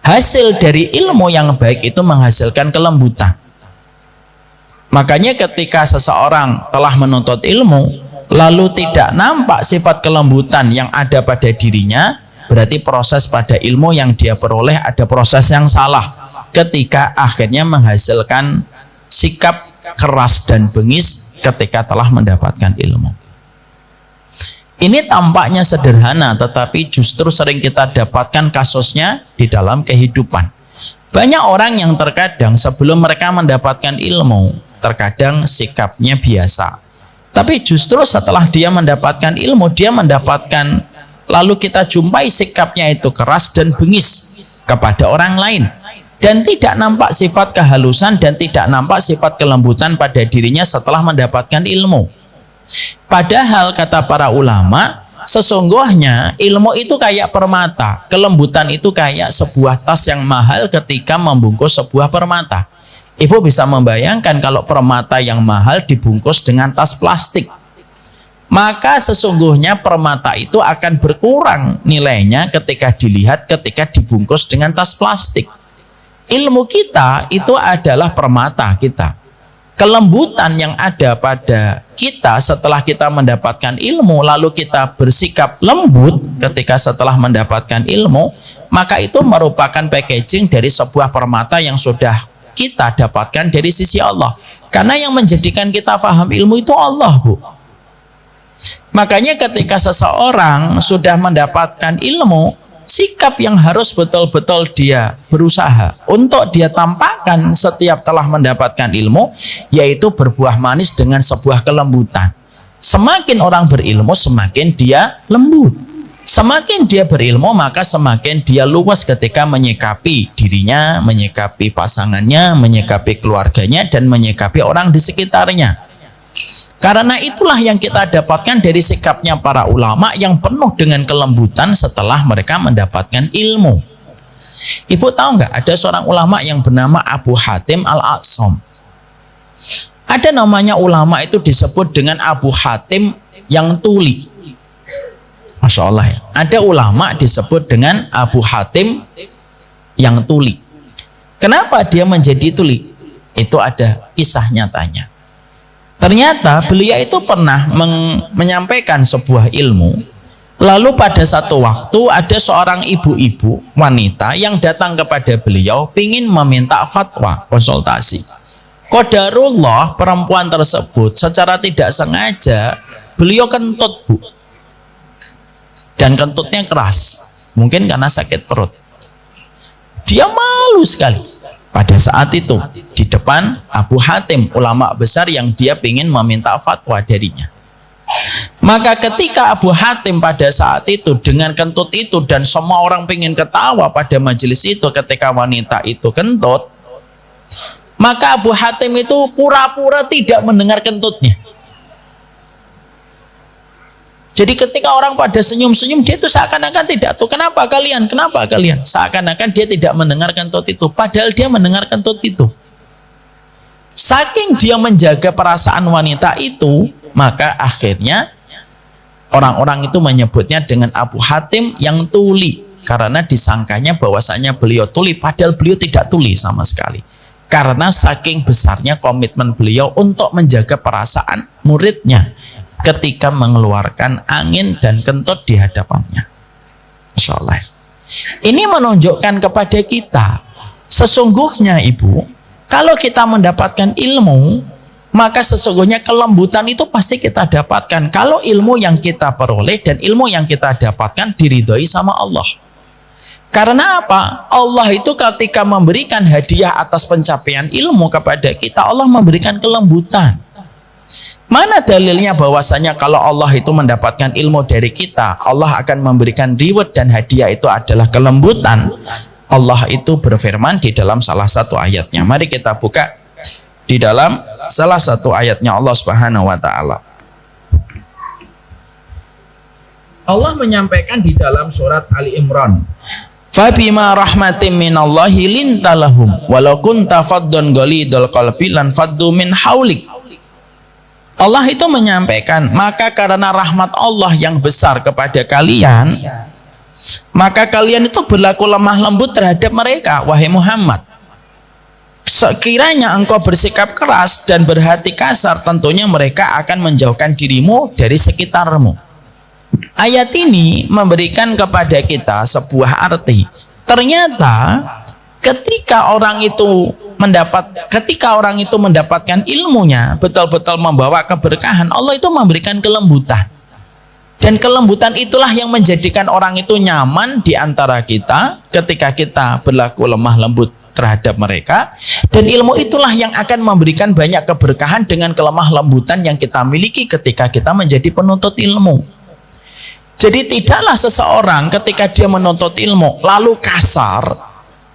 Hasil dari ilmu yang baik itu menghasilkan kelembutan. Makanya ketika seseorang telah menuntut ilmu lalu tidak nampak sifat kelembutan yang ada pada dirinya, berarti proses pada ilmu yang dia peroleh ada proses yang salah, ketika akhirnya menghasilkan sikap keras dan bengis ketika telah mendapatkan ilmu. Ini tampaknya sederhana, tetapi justru sering kita dapatkan kasusnya di dalam kehidupan. Banyak orang yang terkadang sebelum mereka mendapatkan ilmu, terkadang sikapnya biasa. Tapi justru setelah dia mendapatkan ilmu, dia mendapatkan, lalu kita jumpai sikapnya itu keras dan bengis kepada orang lain. Dan tidak nampak sifat kehalusan dan tidak nampak sifat kelembutan pada dirinya setelah mendapatkan ilmu. Padahal kata para ulama, sesungguhnya ilmu itu kayak permata, kelembutan itu kayak sebuah tas yang mahal ketika membungkus sebuah permata. Ibu bisa membayangkan kalau permata yang mahal dibungkus dengan tas plastik, maka sesungguhnya permata itu akan berkurang nilainya ketika dilihat ketika dibungkus dengan tas plastik. Ilmu kita itu adalah permata kita. Kelembutan yang ada pada kita setelah kita mendapatkan ilmu, lalu kita bersikap lembut ketika setelah mendapatkan ilmu, maka itu merupakan packaging dari sebuah permata yang sudah kita dapatkan dari sisi Allah. Karena yang menjadikan kita paham ilmu itu Allah, Bu. Makanya ketika seseorang sudah mendapatkan ilmu, sikap yang harus betul-betul dia berusaha untuk dia tampakkan setiap telah mendapatkan ilmu, yaitu berbuah manis dengan sebuah kelembutan. Semakin orang berilmu, semakin dia lembut. Semakin dia berilmu, maka semakin dia luas ketika menyikapi dirinya, menyikapi pasangannya, menyikapi keluarganya, dan menyikapi orang di sekitarnya. Karena itulah yang kita dapatkan dari sikapnya para ulama yang penuh dengan kelembutan setelah mereka mendapatkan ilmu. Ibu tahu nggak, ada seorang ulama yang bernama Abu Hatim Al-A'sam. Ada namanya ulama itu disebut dengan Abu Hatim yang tuli. Masya Allah ya. Ada ulama disebut dengan Abu Hatim yang tuli. Kenapa dia menjadi tuli? Itu ada kisah nyatanya. Ternyata beliau itu pernah menyampaikan sebuah ilmu. Lalu pada satu waktu ada seorang ibu-ibu wanita yang datang kepada beliau ingin meminta fatwa, konsultasi. Qadarullah, perempuan tersebut secara tidak sengaja beliau kentut, Bu. Dan kentutnya keras, mungkin karena sakit perut. Dia malu sekali pada saat itu di depan Abu Hatim, ulama besar yang dia ingin meminta fatwa darinya. Maka ketika Abu Hatim pada saat itu dengan kentut itu, dan semua orang ingin ketawa pada majelis itu ketika wanita itu kentut, maka Abu Hatim itu pura-pura tidak mendengar kentutnya. Jadi ketika orang pada senyum-senyum, dia itu seakan-akan tidak tahu kenapa kalian, seakan-akan dia tidak mendengar kentut itu, padahal dia mendengar kentut itu. Saking dia menjaga perasaan wanita itu, maka akhirnya orang-orang itu menyebutnya dengan Abu Hatim yang tuli, karena disangkanya bahwasanya beliau tuli, padahal beliau tidak tuli sama sekali. Karena saking besarnya komitmen beliau untuk menjaga perasaan muridnya ketika mengeluarkan angin dan kentut di hadapannya. Masya Allah. Ini menunjukkan kepada kita, sesungguhnya Ibu, kalau kita mendapatkan ilmu, maka sesungguhnya kelembutan itu pasti kita dapatkan. Kalau ilmu yang kita peroleh dan ilmu yang kita dapatkan diridhoi sama Allah. Karena apa? Allah itu ketika memberikan hadiah atas pencapaian ilmu kepada kita, Allah memberikan kelembutan. Mana dalilnya bahwasanya kalau Allah itu mendapatkan ilmu dari kita, Allah akan memberikan reward dan hadiah itu adalah kelembutan? Allah itu berfirman di dalam salah satu ayatnya. Mari kita buka di dalam salah satu ayatnya Allah Subhanahu wa taala. Allah menyampaikan di dalam surat Ali Imran, "Fabima rahmatin minallahi lintalahum walau kunta faddan ghalidul qalbi lan faddu min haulik." Allah itu menyampaikan, maka karena rahmat Allah yang besar kepada kalian, maka kalian itu berlaku lemah lembut terhadap mereka, wahai Muhammad. Sekiranya engkau bersikap keras dan berhati kasar, tentunya mereka akan menjauhkan dirimu dari sekitarmu. Ayat ini memberikan kepada kita sebuah arti. Ternyata ketika orang itu mendapatkan ilmunya, betul-betul membawa keberkahan, Allah itu memberikan kelembutan. Dan kelembutan itulah yang menjadikan orang itu nyaman di antara kita ketika kita berlaku lemah lembut terhadap mereka. Dan ilmu itulah yang akan memberikan banyak keberkahan dengan kelemah lembutan yang kita miliki ketika kita menjadi penuntut ilmu. Jadi tidaklah seseorang ketika dia menuntut ilmu lalu kasar,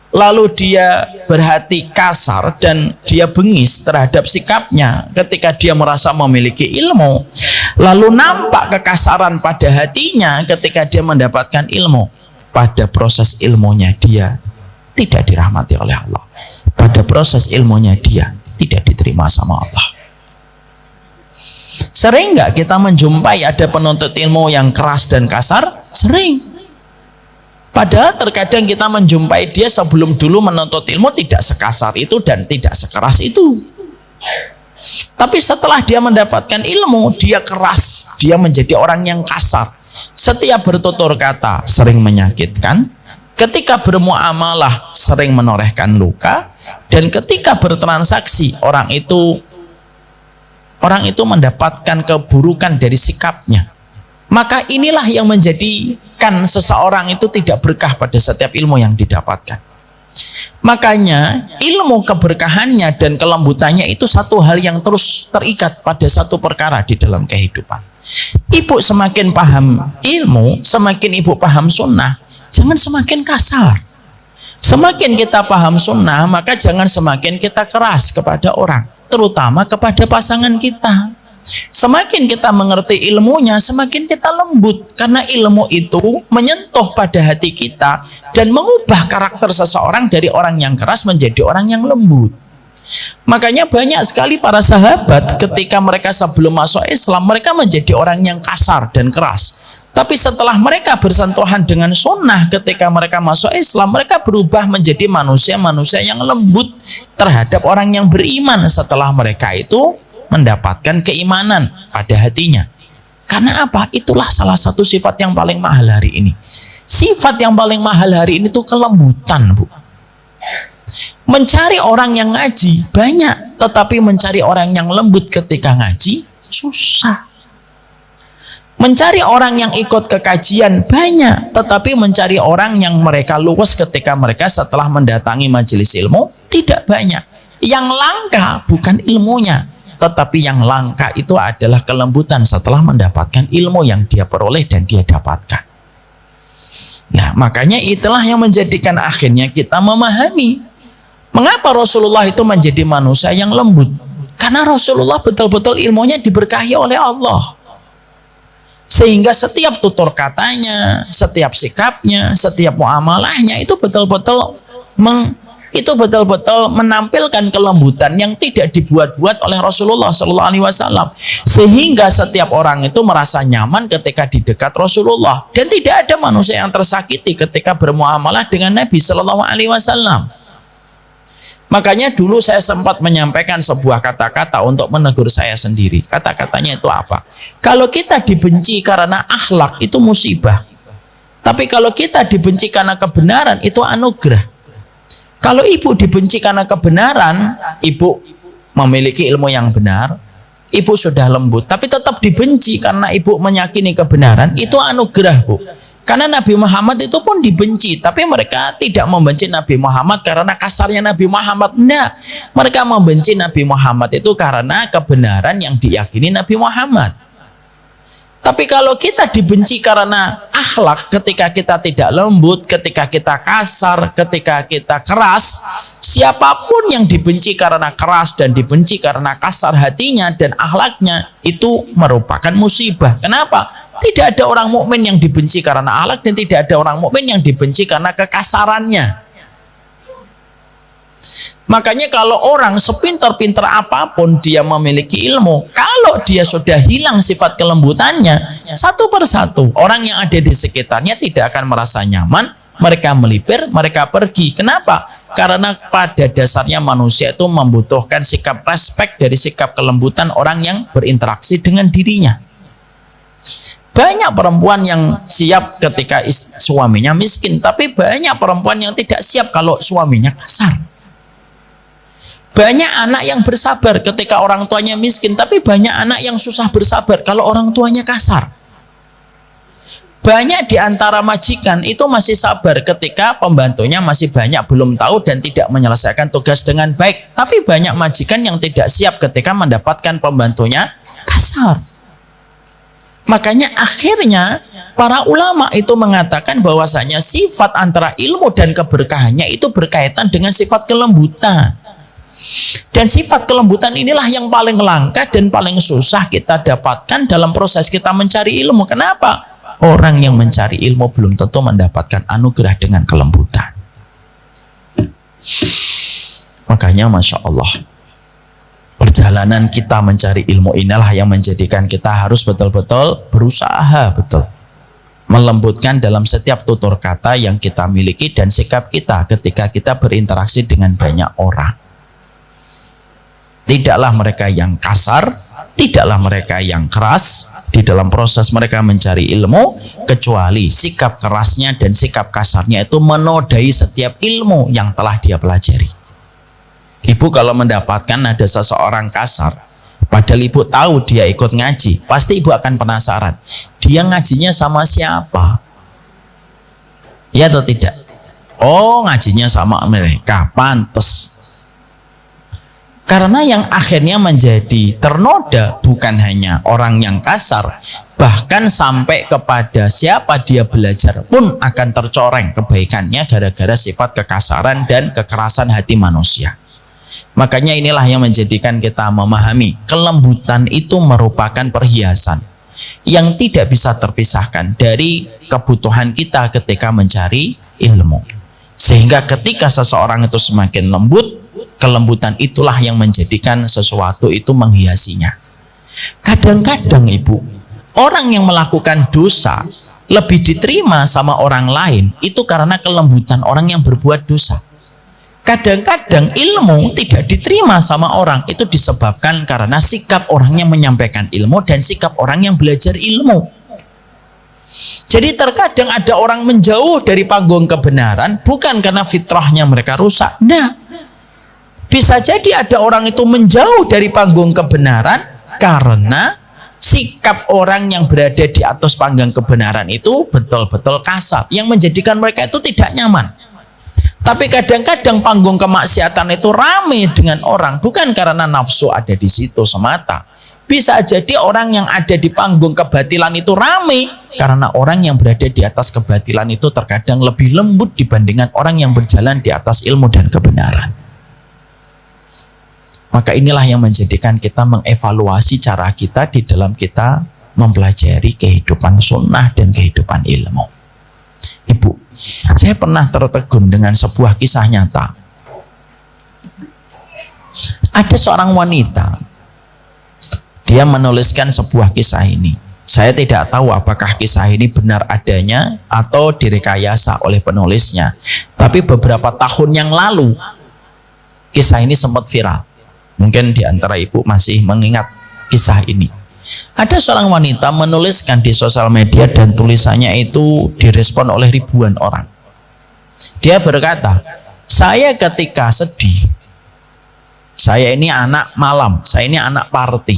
lalu dia berhati kasar dan dia bengis terhadap sikapnya ketika dia merasa memiliki ilmu, lalu nampak kekasaran pada hatinya ketika dia mendapatkan ilmu, pada proses ilmunya dia tidak dirahmati oleh Allah, pada proses ilmunya dia tidak diterima sama Allah. Sering nggak kita menjumpai ada penuntut ilmu yang keras dan kasar? Sering. Padahal terkadang kita menjumpai dia sebelum dulu menuntut ilmu tidak sekasar itu dan tidak sekeras itu. Tapi setelah dia mendapatkan ilmu, dia keras, dia menjadi orang yang kasar. Setiap bertutur kata sering menyakitkan, ketika bermuamalah sering menorehkan luka, dan ketika bertransaksi orang itu mendapatkan keburukan dari sikapnya. Maka inilah yang menjadikan seseorang itu tidak berkah pada setiap ilmu yang didapatkan. Makanya ilmu keberkahannya dan kelembutannya itu satu hal yang terus terikat pada satu perkara di dalam kehidupan. Ibu semakin paham ilmu, semakin ibu paham sunnah, jangan semakin kasar. Semakin kita paham sunnah, maka jangan semakin kita keras kepada orang, terutama kepada pasangan kita. Semakin kita mengerti ilmunya, semakin kita lembut, karena ilmu itu menyentuh pada hati kita dan mengubah karakter seseorang dari orang yang keras menjadi orang yang lembut. Makanya banyak sekali para sahabat ketika mereka sebelum masuk Islam, mereka menjadi orang yang kasar dan keras. Tapi setelah mereka bersentuhan dengan sunnah, ketika mereka masuk Islam, mereka berubah menjadi manusia-manusia yang lembut terhadap orang yang beriman setelah mereka itu mendapatkan keimanan pada hatinya. Karena apa? Itulah salah satu sifat yang paling mahal hari ini. Sifat yang paling mahal hari ini itu kelembutan, Bu. Mencari orang yang ngaji banyak, tetapi mencari orang yang lembut ketika ngaji susah. Mencari orang yang ikut ke kajian banyak, tetapi mencari orang yang mereka luwes ketika mereka setelah mendatangi majelis ilmu tidak banyak. Yang langka bukan ilmunya, tetapi yang langka itu adalah kelembutan setelah mendapatkan ilmu yang dia peroleh dan dia dapatkan. Nah, makanya itulah yang menjadikan akhirnya kita memahami mengapa Rasulullah itu menjadi manusia yang lembut. Karena Rasulullah betul-betul ilmunya diberkahi oleh Allah. Sehingga setiap tutur katanya, setiap sikapnya, setiap muamalahnya itu betul-betul menampilkan kelembutan yang tidak dibuat-buat oleh Rasulullah SAW, sehingga setiap orang itu merasa nyaman ketika di dekat Rasulullah, dan tidak ada manusia yang tersakiti ketika bermuamalah dengan Nabi SAW. Makanya dulu saya sempat menyampaikan sebuah kata-kata untuk menegur saya sendiri. Kata-katanya itu apa? Kalau kita dibenci karena akhlak itu musibah, tapi kalau kita dibenci karena kebenaran itu anugerah. Kalau ibu dibenci karena kebenaran, ibu memiliki ilmu yang benar, ibu sudah lembut, tapi tetap dibenci karena ibu meyakini kebenaran, itu anugerah, Bu. Karena Nabi Muhammad itu pun dibenci, tapi mereka tidak membenci Nabi Muhammad karena kasarnya Nabi Muhammad. Enggak, mereka membenci Nabi Muhammad itu karena kebenaran yang diyakini Nabi Muhammad. Tapi kalau kita dibenci karena akhlak, ketika kita tidak lembut, ketika kita kasar, ketika kita keras, siapapun yang dibenci karena keras dan dibenci karena kasar hatinya dan akhlaknya, itu merupakan musibah. Kenapa? Tidak ada orang mukmin yang dibenci karena akhlak, dan tidak ada orang mukmin yang dibenci karena kekasarannya. Makanya kalau orang sepintar-pintar apapun dia memiliki ilmu, kalau dia sudah hilang sifat kelembutannya, satu persatu orang yang ada di sekitarnya tidak akan merasa nyaman, mereka melipir, mereka pergi. Kenapa? Karena pada dasarnya manusia itu membutuhkan sikap respek dari sikap kelembutan orang yang berinteraksi dengan dirinya. Banyak perempuan yang siap ketika suaminya miskin, tapi banyak perempuan yang tidak siap kalau suaminya kasar. Banyak anak yang bersabar ketika orang tuanya miskin, tapi banyak anak yang susah bersabar kalau orang tuanya kasar. Banyak di antara majikan itu masih sabar ketika pembantunya masih banyak belum tahu dan tidak menyelesaikan tugas dengan baik, tapi banyak majikan yang tidak siap ketika mendapatkan pembantunya kasar. Makanya akhirnya para ulama itu mengatakan bahwasanya sifat antara ilmu dan keberkahannya itu berkaitan dengan sifat kelembutan. Dan sifat kelembutan inilah yang paling langka dan paling susah kita dapatkan dalam proses kita mencari ilmu. Kenapa? Orang yang mencari ilmu belum tentu mendapatkan anugerah dengan kelembutan. Makanya Masya Allah, perjalanan kita mencari ilmu inilah yang menjadikan kita harus betul-betul berusaha betul melembutkan dalam setiap tutur kata yang kita miliki dan sikap kita ketika kita berinteraksi dengan banyak orang. Tidaklah mereka yang kasar, tidaklah mereka yang keras di dalam proses mereka mencari ilmu, kecuali sikap kerasnya dan sikap kasarnya itu menodai setiap ilmu yang telah dia pelajari. Ibu kalau mendapatkan ada seseorang kasar, padahal ibu tahu dia ikut ngaji, pasti ibu akan penasaran, dia ngajinya sama siapa? Ya atau tidak? Oh, ngajinya sama mereka, pantes. Karena yang akhirnya menjadi ternoda bukan hanya orang yang kasar, bahkan sampai kepada siapa dia belajar pun akan tercoreng kebaikannya gara-gara sifat kekasaran dan kekerasan hati manusia. Makanya inilah yang menjadikan kita memahami kelembutan itu merupakan perhiasan yang tidak bisa terpisahkan dari kebutuhan kita ketika mencari ilmu. Sehingga ketika seseorang itu semakin lembut, kelembutan itulah yang menjadikan sesuatu itu menghiasinya. Kadang-kadang ibu, orang yang melakukan dosa lebih diterima sama orang lain itu karena kelembutan orang yang berbuat dosa. Kadang-kadang ilmu tidak diterima sama orang itu disebabkan karena sikap orang yang menyampaikan ilmu dan sikap orang yang belajar ilmu. Jadi terkadang ada orang menjauh dari panggung kebenaran bukan karena fitrahnya mereka rusak. Nah, bisa jadi ada orang itu menjauh dari panggung kebenaran karena sikap orang yang berada di atas panggung kebenaran itu betul-betul kasar, yang menjadikan mereka itu tidak nyaman. Tapi kadang-kadang panggung kemaksiatan itu ramai dengan orang bukan karena nafsu ada di situ semata. Bisa jadi orang yang ada di panggung kebatilan itu ramai karena orang yang berada di atas kebatilan itu terkadang lebih lembut dibandingkan orang yang berjalan di atas ilmu dan kebenaran. Maka inilah yang menjadikan kita mengevaluasi cara kita di dalam kita mempelajari kehidupan sunnah dan kehidupan ilmu. Ibu, saya pernah tertegun dengan sebuah kisah nyata. Ada seorang wanita, dia menuliskan sebuah kisah ini. Saya tidak tahu apakah kisah ini benar adanya atau direkayasa oleh penulisnya. Tapi beberapa tahun yang lalu, kisah ini sempat viral. Mungkin di antara ibu masih mengingat kisah ini. Ada seorang wanita menuliskan di sosial media dan tulisannya itu direspon oleh ribuan orang. Dia berkata, saya ketika sedih, saya ini anak malam, saya ini anak party.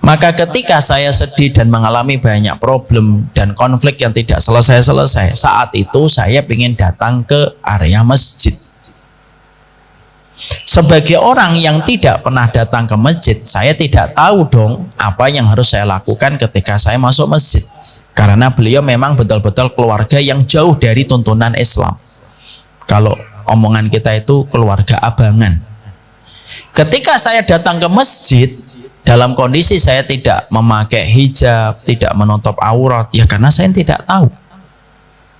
Maka ketika saya sedih dan mengalami banyak problem dan konflik yang tidak selesai-selesai, saat itu saya ingin datang ke area masjid. Sebagai orang yang tidak pernah datang ke masjid, saya tidak tahu dong apa yang harus saya lakukan ketika saya masuk masjid. Karena beliau memang betul-betul keluarga yang jauh dari tuntunan Islam. Kalau omongan kita itu keluarga abangan. Ketika saya datang ke masjid, dalam kondisi saya tidak memakai hijab, tidak menutup aurat, ya karena saya tidak tahu.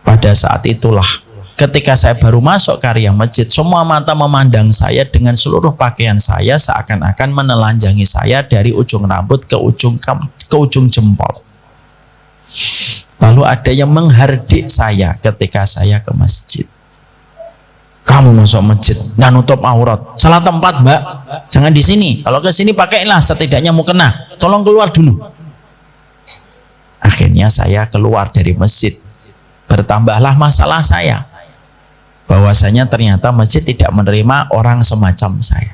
Pada saat itulah, ketika saya baru masuk ke area masjid, semua mata memandang saya dengan seluruh pakaian saya seakan-akan menelanjangi saya dari ujung rambut ke ujung jempol. Lalu ada yang menghardik saya ketika saya ke masjid. Kamu masuk masjid nggak nutup aurat, salah tempat mbak, jangan di sini. Kalau ke sini pakailah, setidaknya mau kena. Tolong keluar dulu. Akhirnya saya keluar dari masjid. Bertambahlah masalah saya, bahwasanya ternyata masjid tidak menerima orang semacam saya.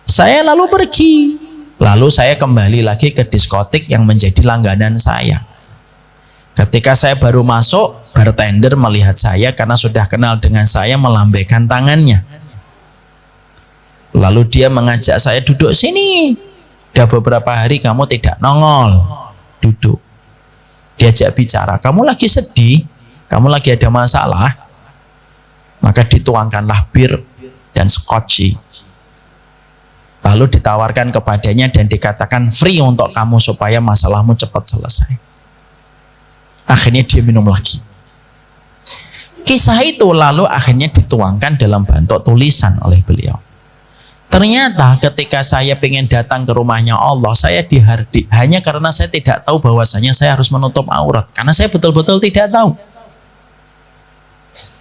Saya lalu pergi. Lalu saya kembali lagi ke diskotik yang menjadi langganan saya. Ketika saya baru masuk, bartender melihat saya karena sudah kenal dengan saya, melambaikan tangannya. Lalu dia mengajak saya duduk sini. Udah beberapa hari kamu tidak nongol, duduk, diajak bicara, kamu lagi sedih, kamu lagi ada masalah, maka dituangkanlah bir dan skoci, lalu ditawarkan kepadanya dan dikatakan free untuk kamu supaya masalahmu cepat selesai. Akhirnya dia minum lagi. Kisah itu lalu akhirnya dituangkan dalam bentuk tulisan oleh beliau. Ternyata ketika saya ingin datang ke rumahnya Allah, saya dihardik hanya karena saya tidak tahu bahwasanya saya harus menutup aurat, karena saya betul-betul tidak tahu.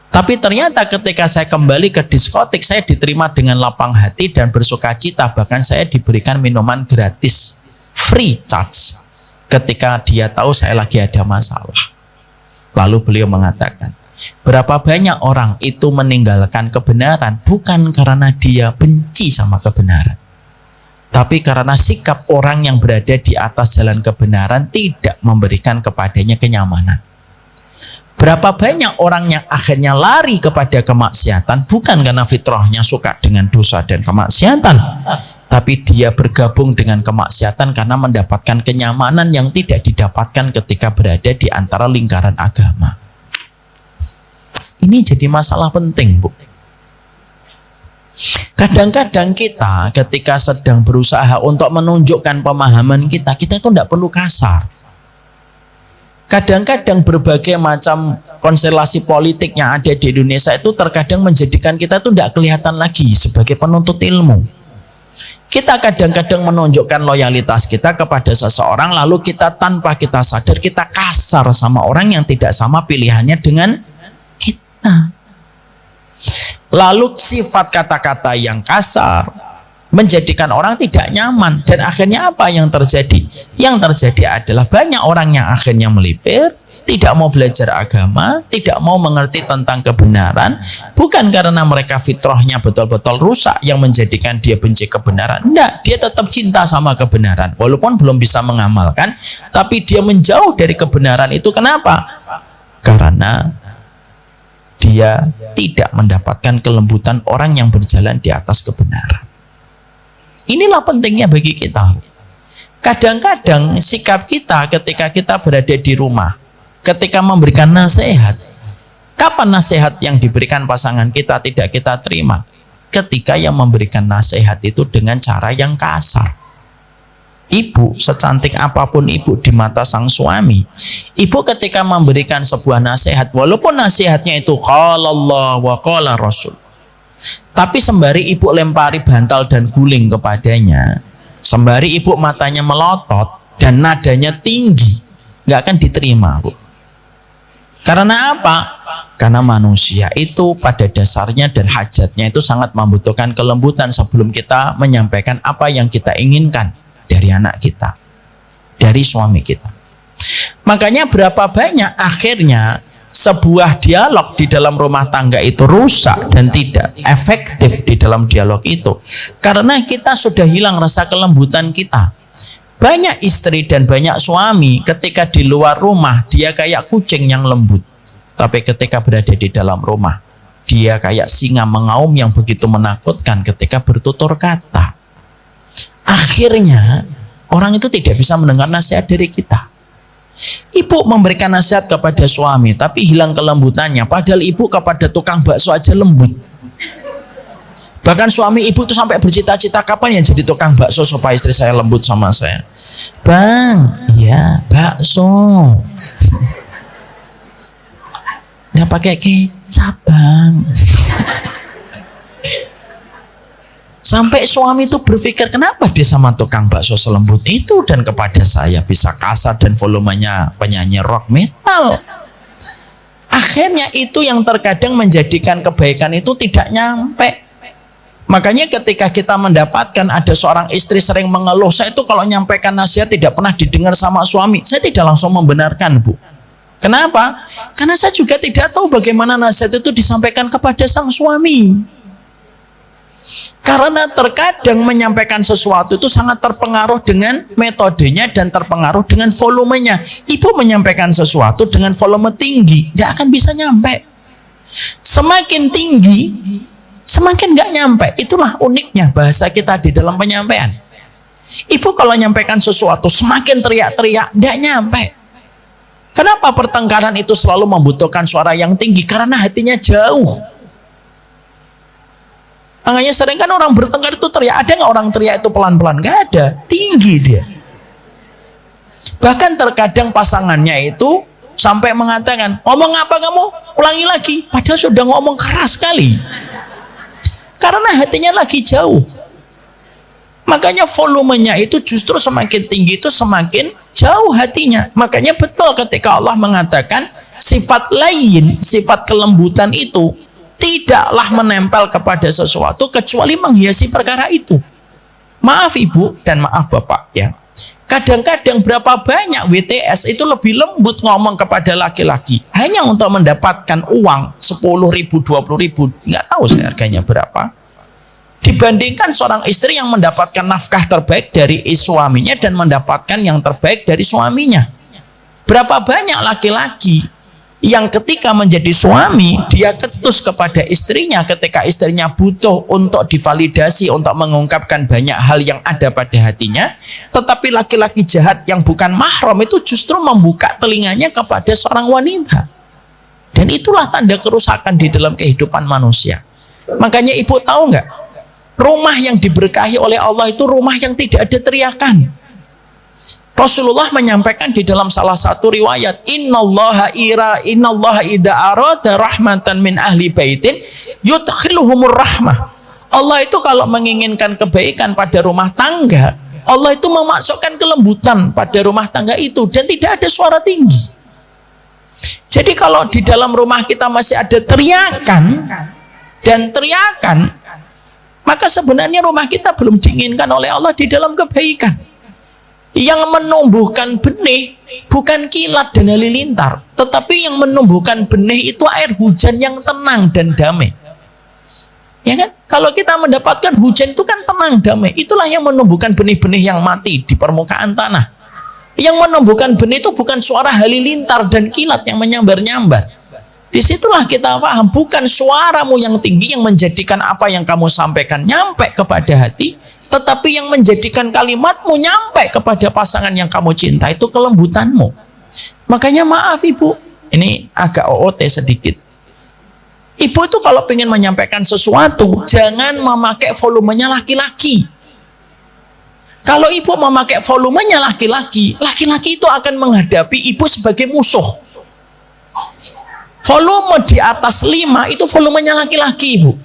Tapi ternyata ketika saya kembali ke diskotik, saya diterima dengan lapang hati dan bersuka cita. Bahkan saya diberikan minuman gratis, free charge, ketika dia tahu saya lagi ada masalah. Lalu beliau mengatakan, berapa banyak orang itu meninggalkan kebenaran bukan karena dia benci sama kebenaran, tapi karena sikap orang yang berada di atas jalan kebenaran tidak memberikan kepadanya kenyamanan. Berapa banyak orang yang akhirnya lari kepada kemaksiatan bukan karena fitrahnya suka dengan dosa dan kemaksiatan, tapi dia bergabung dengan kemaksiatan karena mendapatkan kenyamanan yang tidak didapatkan ketika berada di antara lingkaran agama. Ini jadi masalah penting, Bu. Kadang-kadang kita ketika sedang berusaha untuk menunjukkan pemahaman kita itu tidak perlu kasar. Kadang-kadang berbagai macam konstelasi politik yang ada di Indonesia itu terkadang menjadikan kita itu tidak kelihatan lagi sebagai penuntut ilmu. Kita kadang-kadang menunjukkan loyalitas kita kepada seseorang, lalu kita tanpa kita sadar kita kasar sama orang yang tidak sama pilihannya dengan kita. Lalu sifat kata-kata yang kasar menjadikan orang tidak nyaman, dan akhirnya apa yang terjadi? Yang terjadi adalah banyak orang yang akhirnya melipir, tidak mau belajar agama, tidak mau mengerti tentang kebenaran, bukan karena mereka fitrahnya betul-betul rusak yang menjadikan dia benci kebenaran. Enggak, dia tetap cinta sama kebenaran walaupun belum bisa mengamalkan, tapi dia menjauh dari kebenaran itu. Kenapa? Karena dia tidak mendapatkan kelembutan orang yang berjalan di atas kebenaran. Inilah pentingnya bagi kita. Kadang-kadang sikap kita ketika kita berada di rumah, ketika memberikan nasihat, kapan nasihat yang diberikan pasangan kita tidak kita terima? Ketika yang memberikan nasihat itu dengan cara yang kasar. Ibu, secantik apapun ibu di mata sang suami, ibu ketika memberikan sebuah nasihat, walaupun nasihatnya itu qala Allah wa qala Rasul, tapi sembari ibu lempari bantal dan guling kepadanya, sembari ibu matanya melotot dan nadanya tinggi, nggak akan diterima, Bu. Karena apa? Karena manusia itu pada dasarnya dan hajatnya itu sangat membutuhkan kelembutan sebelum kita menyampaikan apa yang kita inginkan dari anak kita, dari suami kita. Makanya berapa banyak akhirnya sebuah dialog di dalam rumah tangga itu rusak dan tidak efektif di dalam dialog itu, karena kita sudah hilang rasa kelembutan kita. Banyak istri dan banyak suami ketika di luar rumah dia kayak kucing yang lembut, tapi ketika berada di dalam rumah dia kayak singa mengaum yang begitu menakutkan ketika bertutur kata. Akhirnya orang itu tidak bisa mendengar nasihat dari kita. Ibu memberikan nasihat kepada suami tapi hilang kelembutannya, padahal ibu kepada tukang bakso aja lembut. Bahkan suami ibu itu sampai bercita-cita, kapan ya jadi tukang bakso supaya istri saya lembut sama saya. Bang, ya bakso nggak pakai kecap, Bang. Sampai suami itu berpikir, kenapa dia sama tukang bakso selembut itu dan kepada saya bisa kasar dan volumenya penyanyi rock metal. Akhirnya itu yang terkadang menjadikan kebaikan itu tidak nyampe. Makanya ketika kita mendapatkan ada seorang istri sering mengeluh, saya itu kalau nyampaikan nasihat tidak pernah didengar sama suami, saya tidak langsung membenarkan, Bu. Kenapa? Karena saya juga tidak tahu bagaimana nasihat itu disampaikan kepada sang suami. Karena terkadang menyampaikan sesuatu itu sangat terpengaruh dengan metodenya dan terpengaruh dengan volumenya. Ibu menyampaikan sesuatu dengan volume tinggi, tidak akan bisa nyampe. Semakin tinggi, semakin nggak nyampe. Itulah uniknya bahasa kita di dalam penyampaian. Ibu kalau nyampaikan sesuatu semakin teriak-teriak, tidak nyampe. Kenapa pertengkaran itu selalu membutuhkan suara yang tinggi? Karena hatinya jauh. Makanya sering kan orang bertengkar itu teriak. Ada nggak orang teriak itu pelan-pelan? Nggak ada, tinggi dia. Bahkan terkadang pasangannya itu sampai mengatakan, ngomong apa kamu? Ulangi lagi. Padahal sudah ngomong keras sekali. Karena hatinya lagi jauh. Makanya volumenya itu justru semakin tinggi itu semakin jauh hatinya. Makanya betul ketika Allah mengatakan sifat lain, sifat kelembutan itu tidaklah menempel kepada sesuatu kecuali menghiasi perkara itu. Maaf ibu dan maaf bapak ya. Kadang-kadang berapa banyak WTS itu lebih lembut ngomong kepada laki-laki hanya untuk mendapatkan uang 10.000, 20.000, nggak tahu saya harganya berapa, dibandingkan seorang istri yang mendapatkan nafkah terbaik dari suaminya dan mendapatkan yang terbaik dari suaminya. Berapa banyak laki-laki yang ketika menjadi suami dia ketus kepada istrinya ketika istrinya butuh untuk divalidasi, untuk mengungkapkan banyak hal yang ada pada hatinya, tetapi laki-laki jahat yang bukan mahram itu justru membuka telinganya kepada seorang wanita. Dan itulah tanda kerusakan di dalam kehidupan manusia. Makanya ibu tahu nggak, rumah yang diberkahi oleh Allah itu rumah yang tidak ada teriakan. Rasulullah menyampaikan di dalam salah satu riwayat, innallaha idza arada rahmatan min ahli baitin yudkhiluhumur rahmah. Allah itu kalau menginginkan kebaikan pada rumah tangga, Allah itu memasukkan kelembutan pada rumah tangga itu dan tidak ada suara tinggi. Jadi kalau di dalam rumah kita masih ada teriakan dan teriakan, maka sebenarnya rumah kita belum diinginkan oleh Allah di dalam kebaikan. Yang menumbuhkan benih bukan kilat dan halilintar, tetapi yang menumbuhkan benih itu air hujan yang tenang dan damai. Ya kan? Kalau kita mendapatkan hujan itu kan tenang, damai. Itulah yang menumbuhkan benih-benih yang mati di permukaan tanah. Yang menumbuhkan benih itu bukan suara halilintar dan kilat yang menyambar-nyambar. Disitulah kita paham, bukan suaramu yang tinggi yang menjadikan apa yang kamu sampaikan nyampe kepada hati, tetapi yang menjadikan kalimatmu nyampe kepada pasangan yang kamu cinta itu kelembutanmu. Makanya maaf ibu, ini agak OOT sedikit. Ibu itu kalau ingin menyampaikan sesuatu, jangan memakai volumenya laki-laki. Kalau ibu memakai volumenya laki-laki, laki-laki itu akan menghadapi ibu sebagai musuh. Volume di atas 5 itu volumenya laki-laki ibu.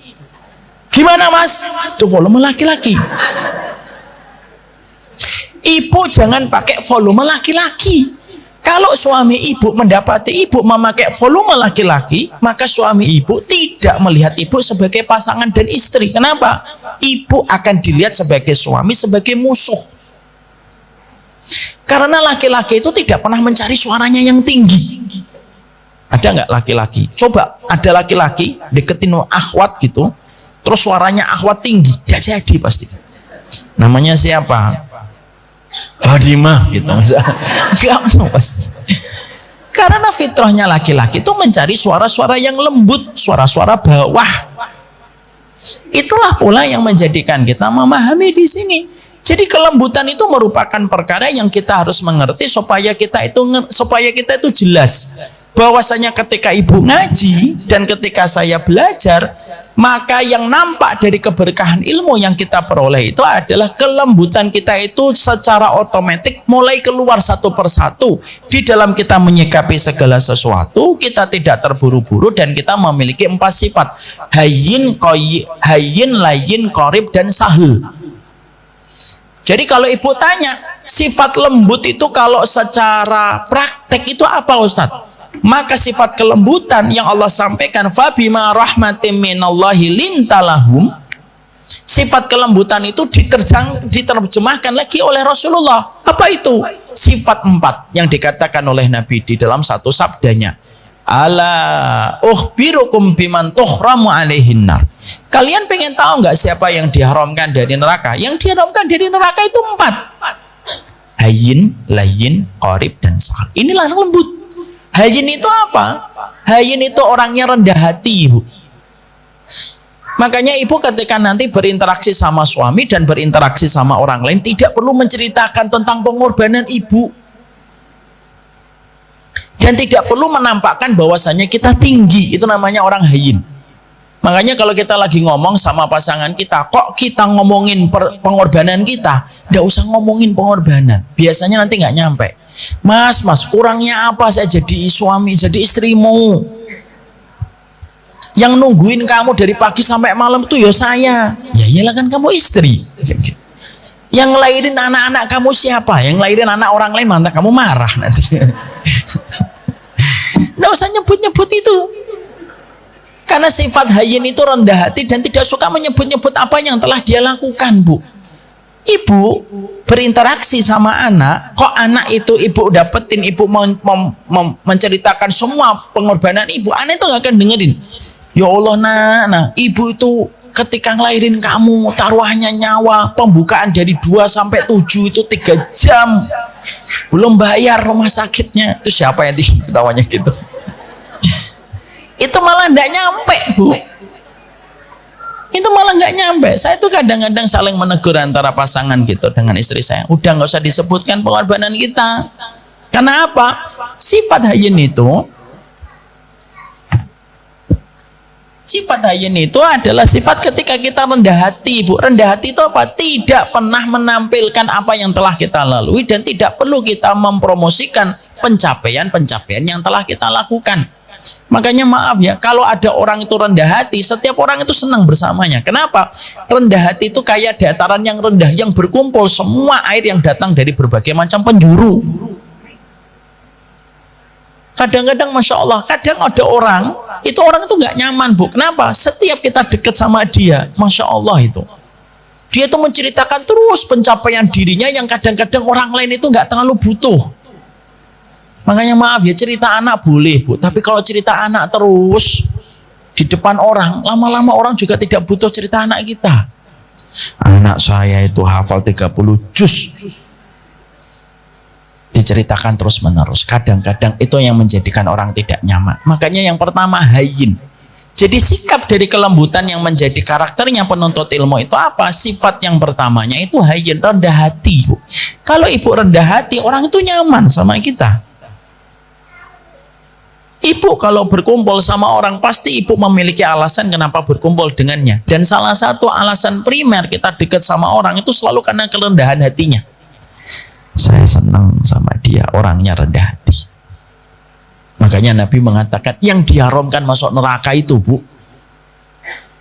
Gimana mas? Itu volume laki-laki. Ibu jangan pakai volume laki-laki. Kalau suami ibu mendapati ibu memakai volume laki-laki, maka suami ibu tidak melihat ibu sebagai pasangan dan istri. Kenapa? Ibu akan dilihat sebagai suami, sebagai musuh. Karena laki-laki itu tidak pernah mencari suaranya yang tinggi. Ada nggak laki-laki? Coba ada laki-laki deketin akhwat gitu, terus suaranya akhwat tinggi, tidak jadi pasti. Namanya siapa? Fadimah gitu. Nggak mau pasti. Karena fitrahnya laki-laki itu mencari suara-suara yang lembut, suara-suara bawah. Itulah pula yang menjadikan kita memahami di sini. Jadi kelembutan itu merupakan perkara yang kita harus mengerti supaya kita itu jelas bahwasanya ketika ibu ngaji dan ketika saya belajar, maka yang nampak dari keberkahan ilmu yang kita peroleh itu adalah kelembutan kita itu secara otomatis mulai keluar satu persatu di dalam kita menyikapi segala sesuatu. Kita tidak terburu-buru dan kita memiliki 4 sifat: hayyin, layyin, qorib, dan sahil. Jadi kalau ibu tanya, sifat lembut itu kalau secara praktek itu apa Ustadz? Maka sifat kelembutan yang Allah sampaikan, fabima rahmatim minallahi lintalahum, sifat kelembutan itu diterjemahkan lagi oleh Rasulullah. Apa itu? Sifat 4 yang dikatakan oleh Nabi di dalam satu sabdanya, ala ukhbirukum biman tuhramu alaihin nar. Kalian pengen tahu nggak siapa yang diharamkan dari neraka? Yang diharamkan dari neraka itu 4: hayyin, layyin, qorib, dan sahil. Inilah lembut. Hayyin itu apa? Hayyin itu orangnya rendah hati ibu. Makanya ibu ketika nanti berinteraksi sama suami dan berinteraksi sama orang lain tidak perlu menceritakan tentang pengorbanan ibu. Dan tidak perlu menampakkan bahwasanya kita tinggi, itu namanya orang hayin. Makanya kalau kita lagi ngomong sama pasangan kita, kok kita ngomongin pengorbanan kita, nggak usah ngomongin pengorbanan. Biasanya nanti nggak nyampe. Mas, kurangnya apa saya jadi suami, jadi istrimu? Yang nungguin kamu dari pagi sampai malam itu ya saya. Ya iyalah kan kamu istri. Yang lahirin anak-anak kamu siapa? Yang lahirin anak orang lain mantan kamu marah nanti. Nggak usah nyebut-nyebut itu. Karena sifat hayyin itu rendah hati dan tidak suka menyebut-nyebut apa yang telah dia lakukan, Bu. Ibu berinteraksi sama anak, kok anak itu ibu dapetin, ibu menceritakan semua pengorbanan ibu, anak itu nggak akan dengerin. Ya Allah, nah, ibu itu ketika ngelahirin kamu, taruhannya nyawa, pembukaan dari 2 sampai 7 itu 3 jam. Belum bayar rumah sakitnya. Itu siapa yang ketawanya gitu? Itu malah nggak nyampe, Bu. Itu malah nggak nyampe. Saya tuh kadang-kadang saling menegur antara pasangan gitu dengan istri saya. Udah nggak usah disebutkan pengorbanan kita. Karena apa? Sifat hayyin itu adalah sifat ketika kita rendah hati, Bu. Rendah hati itu apa? Tidak pernah menampilkan apa yang telah kita lalui dan tidak perlu kita mempromosikan pencapaian-pencapaian yang telah kita lakukan. Makanya maaf ya, kalau ada orang itu rendah hati, setiap orang itu senang bersamanya. Kenapa? Rendah hati itu kayak dataran yang rendah yang berkumpul semua air yang datang dari berbagai macam penjuru. Kadang-kadang Masya Allah, kadang ada orang itu nggak nyaman, Bu. Kenapa? Setiap kita dekat sama dia, Masya Allah itu, dia itu menceritakan terus pencapaian dirinya yang kadang-kadang orang lain itu nggak terlalu butuh. Makanya maaf ya, cerita anak boleh, Bu, tapi kalau cerita anak terus di depan orang, lama-lama orang juga tidak butuh cerita anak kita. Anak saya itu hafal 30 juz, diceritakan terus menerus. Kadang-kadang itu yang menjadikan orang tidak nyaman. Makanya yang pertama hayyin. Jadi sikap dari kelembutan yang menjadi karakternya penuntut ilmu itu apa? Sifat yang pertamanya itu hayyin, rendah hati, Bu. Kalau ibu rendah hati, orang itu nyaman sama kita. Ibu kalau berkumpul sama orang, pasti ibu memiliki alasan kenapa berkumpul dengannya. Dan salah satu alasan primer kita dekat sama orang itu selalu karena kerendahan hatinya. Saya senang sama dia, orangnya rendah hati. Makanya Nabi mengatakan yang diharamkan masuk neraka itu, Bu,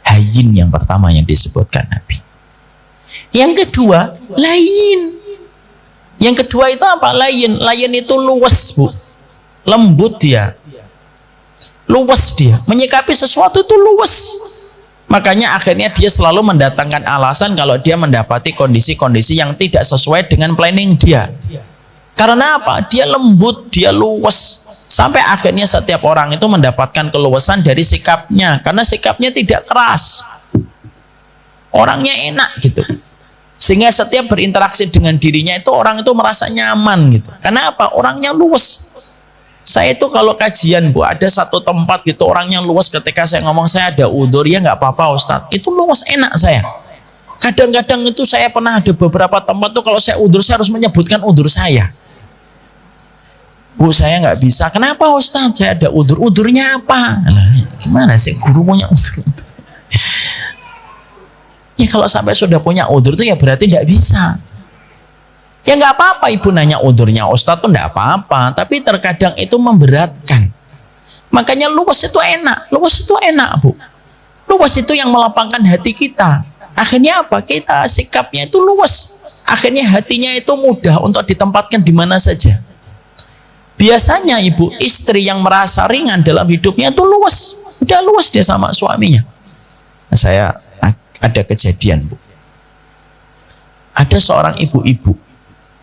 hayyin yang pertama yang disebutkan Nabi. Yang kedua, layin. Yang kedua itu apa? Layin. Layin itu luwes, Bu. Lembut dia. Luwes dia. Menyikapi sesuatu itu luwes. Makanya akhirnya dia selalu mendatangkan alasan kalau dia mendapati kondisi-kondisi yang tidak sesuai dengan planning dia. Karena apa? Dia lembut, dia luwes. Sampai akhirnya setiap orang itu mendapatkan keluasan dari sikapnya. Karena sikapnya tidak keras. Orangnya enak gitu. Sehingga setiap berinteraksi dengan dirinya itu orang itu merasa nyaman gitu. Karena apa? Orangnya luwes. Saya itu kalau kajian, Bu, ada satu tempat gitu orangnya luwes, ketika saya ngomong saya ada udzur, ya nggak apa-apa Ustadz, itu luwes, enak saya. Kadang-kadang itu saya pernah ada beberapa tempat tuh kalau saya udzur saya harus menyebutkan udzur saya. Bu, saya nggak bisa. Kenapa Ustadz? Saya ada udzur. Udzurnya apa? Nah, gimana sih guru punya udzur? Ya kalau sampai sudah punya udzur tuh ya berarti nggak bisa. Ya nggak apa-apa ibu nanya udzurnya Ustadz tuh nggak apa-apa, tapi terkadang itu memberatkan. Makanya luwes itu enak, luwes itu enak, Bu. Luwes itu yang melapangkan hati kita. Akhirnya apa? Kita sikapnya itu luwes. Akhirnya hatinya itu mudah untuk ditempatkan di mana saja. Biasanya ibu istri yang merasa ringan dalam hidupnya itu luwes, udah luwes dia sama suaminya. Nah, saya ada kejadian, Bu. Ada seorang ibu-ibu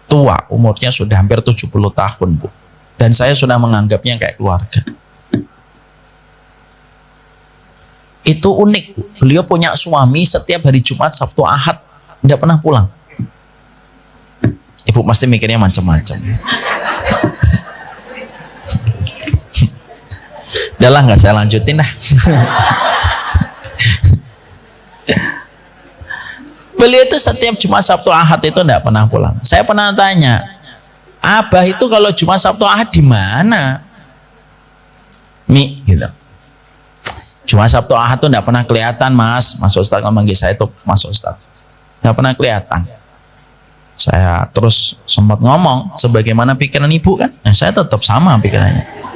tua, umurnya sudah hampir 70 tahun, Bu. Dan saya sudah menganggapnya kayak keluarga. Itu unik, Bu. Beliau punya suami setiap hari Jumat, Sabtu, Ahad tidak pernah pulang. Ibu pasti mikirnya macam-macam. Udah lah, nggak saya lanjutin lah. Beliau itu setiap Jumat, Sabtu, Ahad itu tidak pernah pulang. Saya pernah tanya, Abah itu kalau Jumat, Sabtu, Ahad di mana? Mi, gitu. Jumat, Sabtu, Ahad itu tidak pernah kelihatan, Mas. Mas Ustaz memanggil saya itu Mas Ustaz. Tidak pernah kelihatan. Saya terus sempat ngomong, sebagaimana pikiran ibu kan? Saya tetap sama pikirannya.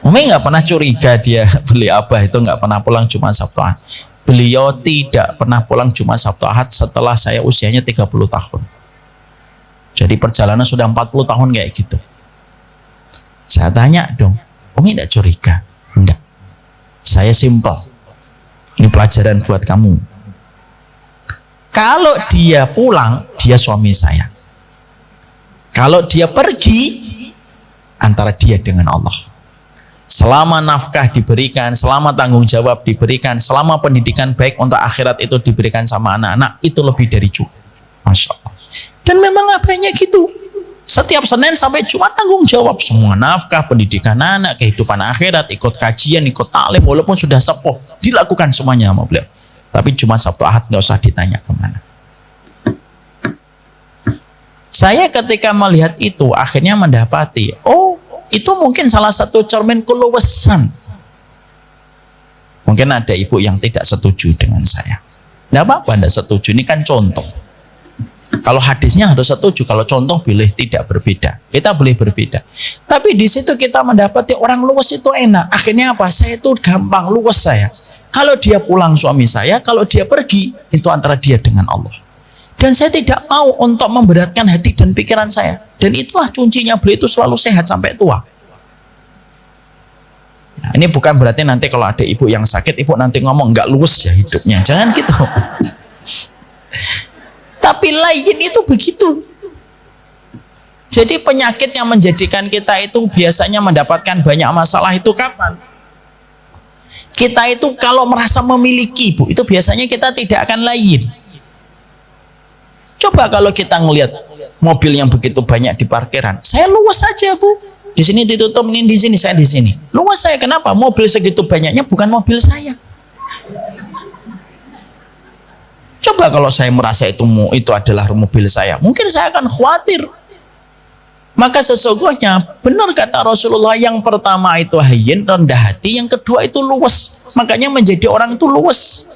Umi nggak pernah curiga dia beli Abah itu nggak pernah pulang Jumat, Sabtu, Ahad. Beliau tidak pernah pulang Jumat, Sabtu, Ahad setelah saya usianya 30 tahun. Jadi perjalanan sudah 40 tahun kayak gitu. Saya tanya dong, Umi tidak curiga? Enggak. Saya simpel. Ini pelajaran buat kamu. Kalau dia pulang, dia suami saya. Kalau dia pergi, antara dia dengan Allah. Selama nafkah diberikan, selama tanggung jawab diberikan, selama pendidikan baik untuk akhirat itu diberikan sama anak-anak, itu lebih dari cukup. Masya Allah. Dan memang abahnya gitu. Setiap Senin sampai Jumat tanggung jawab semua nafkah, pendidikan anak, kehidupan akhirat, ikut kajian, ikut taklim, walaupun sudah sepuh, dilakukan semuanya sama beliau. Tapi Jumat, Sabtu, Ahad nggak usah ditanya kemana. Saya ketika melihat itu akhirnya mendapati, oh, itu mungkin salah satu cermin keluasan. Mungkin ada ibu yang tidak setuju dengan saya. Tidak apa-apa, tidak setuju. Ini kan contoh. Kalau hadisnya harus setuju, kalau contoh boleh tidak berbeda. Kita boleh berbeda. Tapi di situ kita mendapati orang luwes itu enak. Akhirnya apa? Saya itu gampang luwes saya. Kalau dia pulang suami saya, kalau dia pergi, itu antara dia dengan Allah. Dan saya tidak mau untuk memberatkan hati dan pikiran saya. Dan itulah kuncinya beliau itu selalu sehat sampai tua. Nah, ini bukan berarti nanti kalau ada ibu yang sakit, ibu nanti ngomong nggak luwes ya hidupnya. Jangan gitu. Tapi lain itu begitu. Jadi penyakit yang menjadikan kita itu biasanya mendapatkan banyak masalah itu kapan? Kita itu kalau merasa memiliki, Bu, itu biasanya kita tidak akan lain. Coba kalau kita ngelihat mobil yang begitu banyak di parkiran, saya luwes saja, Bu. Di sini ditutup, ini di sini, saya di sini. Luwes saya, kenapa? Mobil segitu banyaknya bukan mobil saya. Coba kalau saya merasa itu adalah mobil saya, mungkin saya akan khawatir. Maka sesungguhnya benar kata Rasulullah, yang pertama itu hayyin, rendah hati, yang kedua itu luwes. Makanya menjadi orang itu luwes.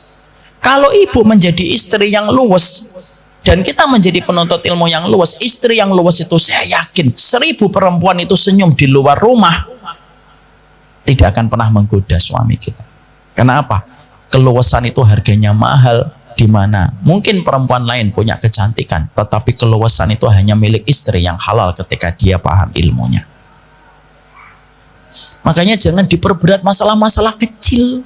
Kalau ibu menjadi istri yang luwes, dan kita menjadi penuntut ilmu yang luwes, istri yang luwes itu saya yakin 1000 perempuan itu senyum di luar rumah tidak akan pernah menggoda suami kita. Kenapa? Keluwesan itu harganya mahal, di mana mungkin perempuan lain punya kecantikan, tetapi keluwesan itu hanya milik istri yang halal ketika dia paham ilmunya. Makanya jangan diperberat masalah-masalah kecil.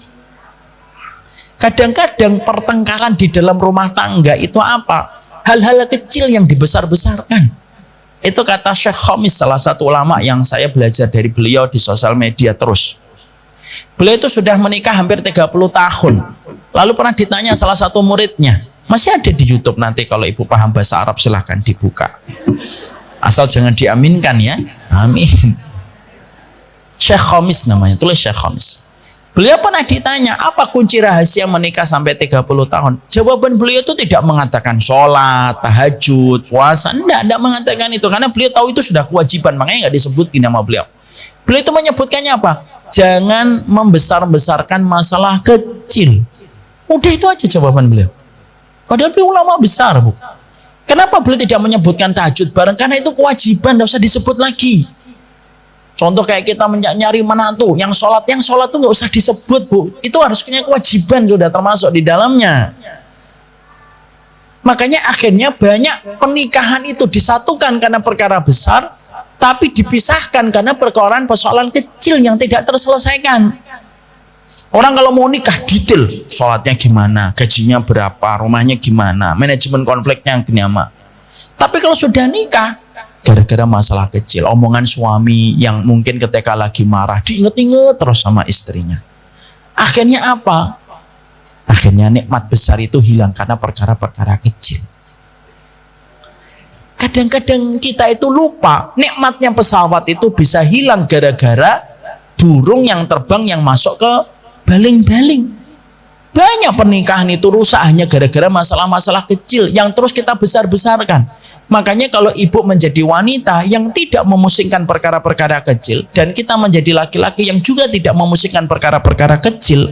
Kadang-kadang pertengkaran di dalam rumah tangga itu apa? Hal-hal kecil yang dibesar-besarkan. Itu kata Syekh Khamis, salah satu ulama yang saya belajar dari beliau di sosial media terus. Beliau itu sudah menikah hampir 30 tahun. Lalu pernah ditanya salah satu muridnya, masih ada di YouTube, nanti kalau ibu paham bahasa Arab silahkan dibuka. Asal jangan diaminkan ya. Amin. Syekh Khamis namanya, tulis Syekh Khamis. Beliau pernah ditanya, apa kunci rahasia menikah sampai 30 tahun? Jawaban beliau itu tidak mengatakan sholat, tahajud, puasa. Tidak mengatakan itu. Karena beliau tahu itu sudah kewajiban. Makanya nggak disebutin nama beliau. Beliau itu menyebutkannya apa? Jangan membesar-besarkan masalah kecil. Udah itu aja jawaban beliau. Padahal beliau ulama besar, Bu. Kenapa beliau tidak menyebutkan tahajud bareng? Karena itu kewajiban, tidak usah disebut lagi. Contoh kayak kita nyari menantu yang sholat tuh nggak usah disebut, Bu. Itu harus punya kewajiban, sudah termasuk di dalamnya. Makanya akhirnya banyak pernikahan itu disatukan karena perkara besar, tapi dipisahkan karena persoalan kecil yang tidak terselesaikan. Orang kalau mau nikah detail, sholatnya gimana, gajinya berapa, rumahnya gimana, manajemen konfliknya gimana. Tapi kalau sudah nikah, gara-gara masalah kecil, omongan suami yang mungkin ketika lagi marah diinget-inget terus sama istrinya. Akhirnya apa? Akhirnya nikmat besar itu hilang karena perkara-perkara kecil. Kadang-kadang kita itu lupa nikmatnya pesawat itu bisa hilang gara-gara burung yang terbang yang masuk ke baling-baling. Banyak pernikahan itu rusak hanya gara-gara masalah-masalah kecil yang terus kita besar-besarkan. Makanya kalau ibu menjadi wanita yang tidak memusingkan perkara-perkara kecil, dan kita menjadi laki-laki yang juga tidak memusingkan perkara-perkara kecil,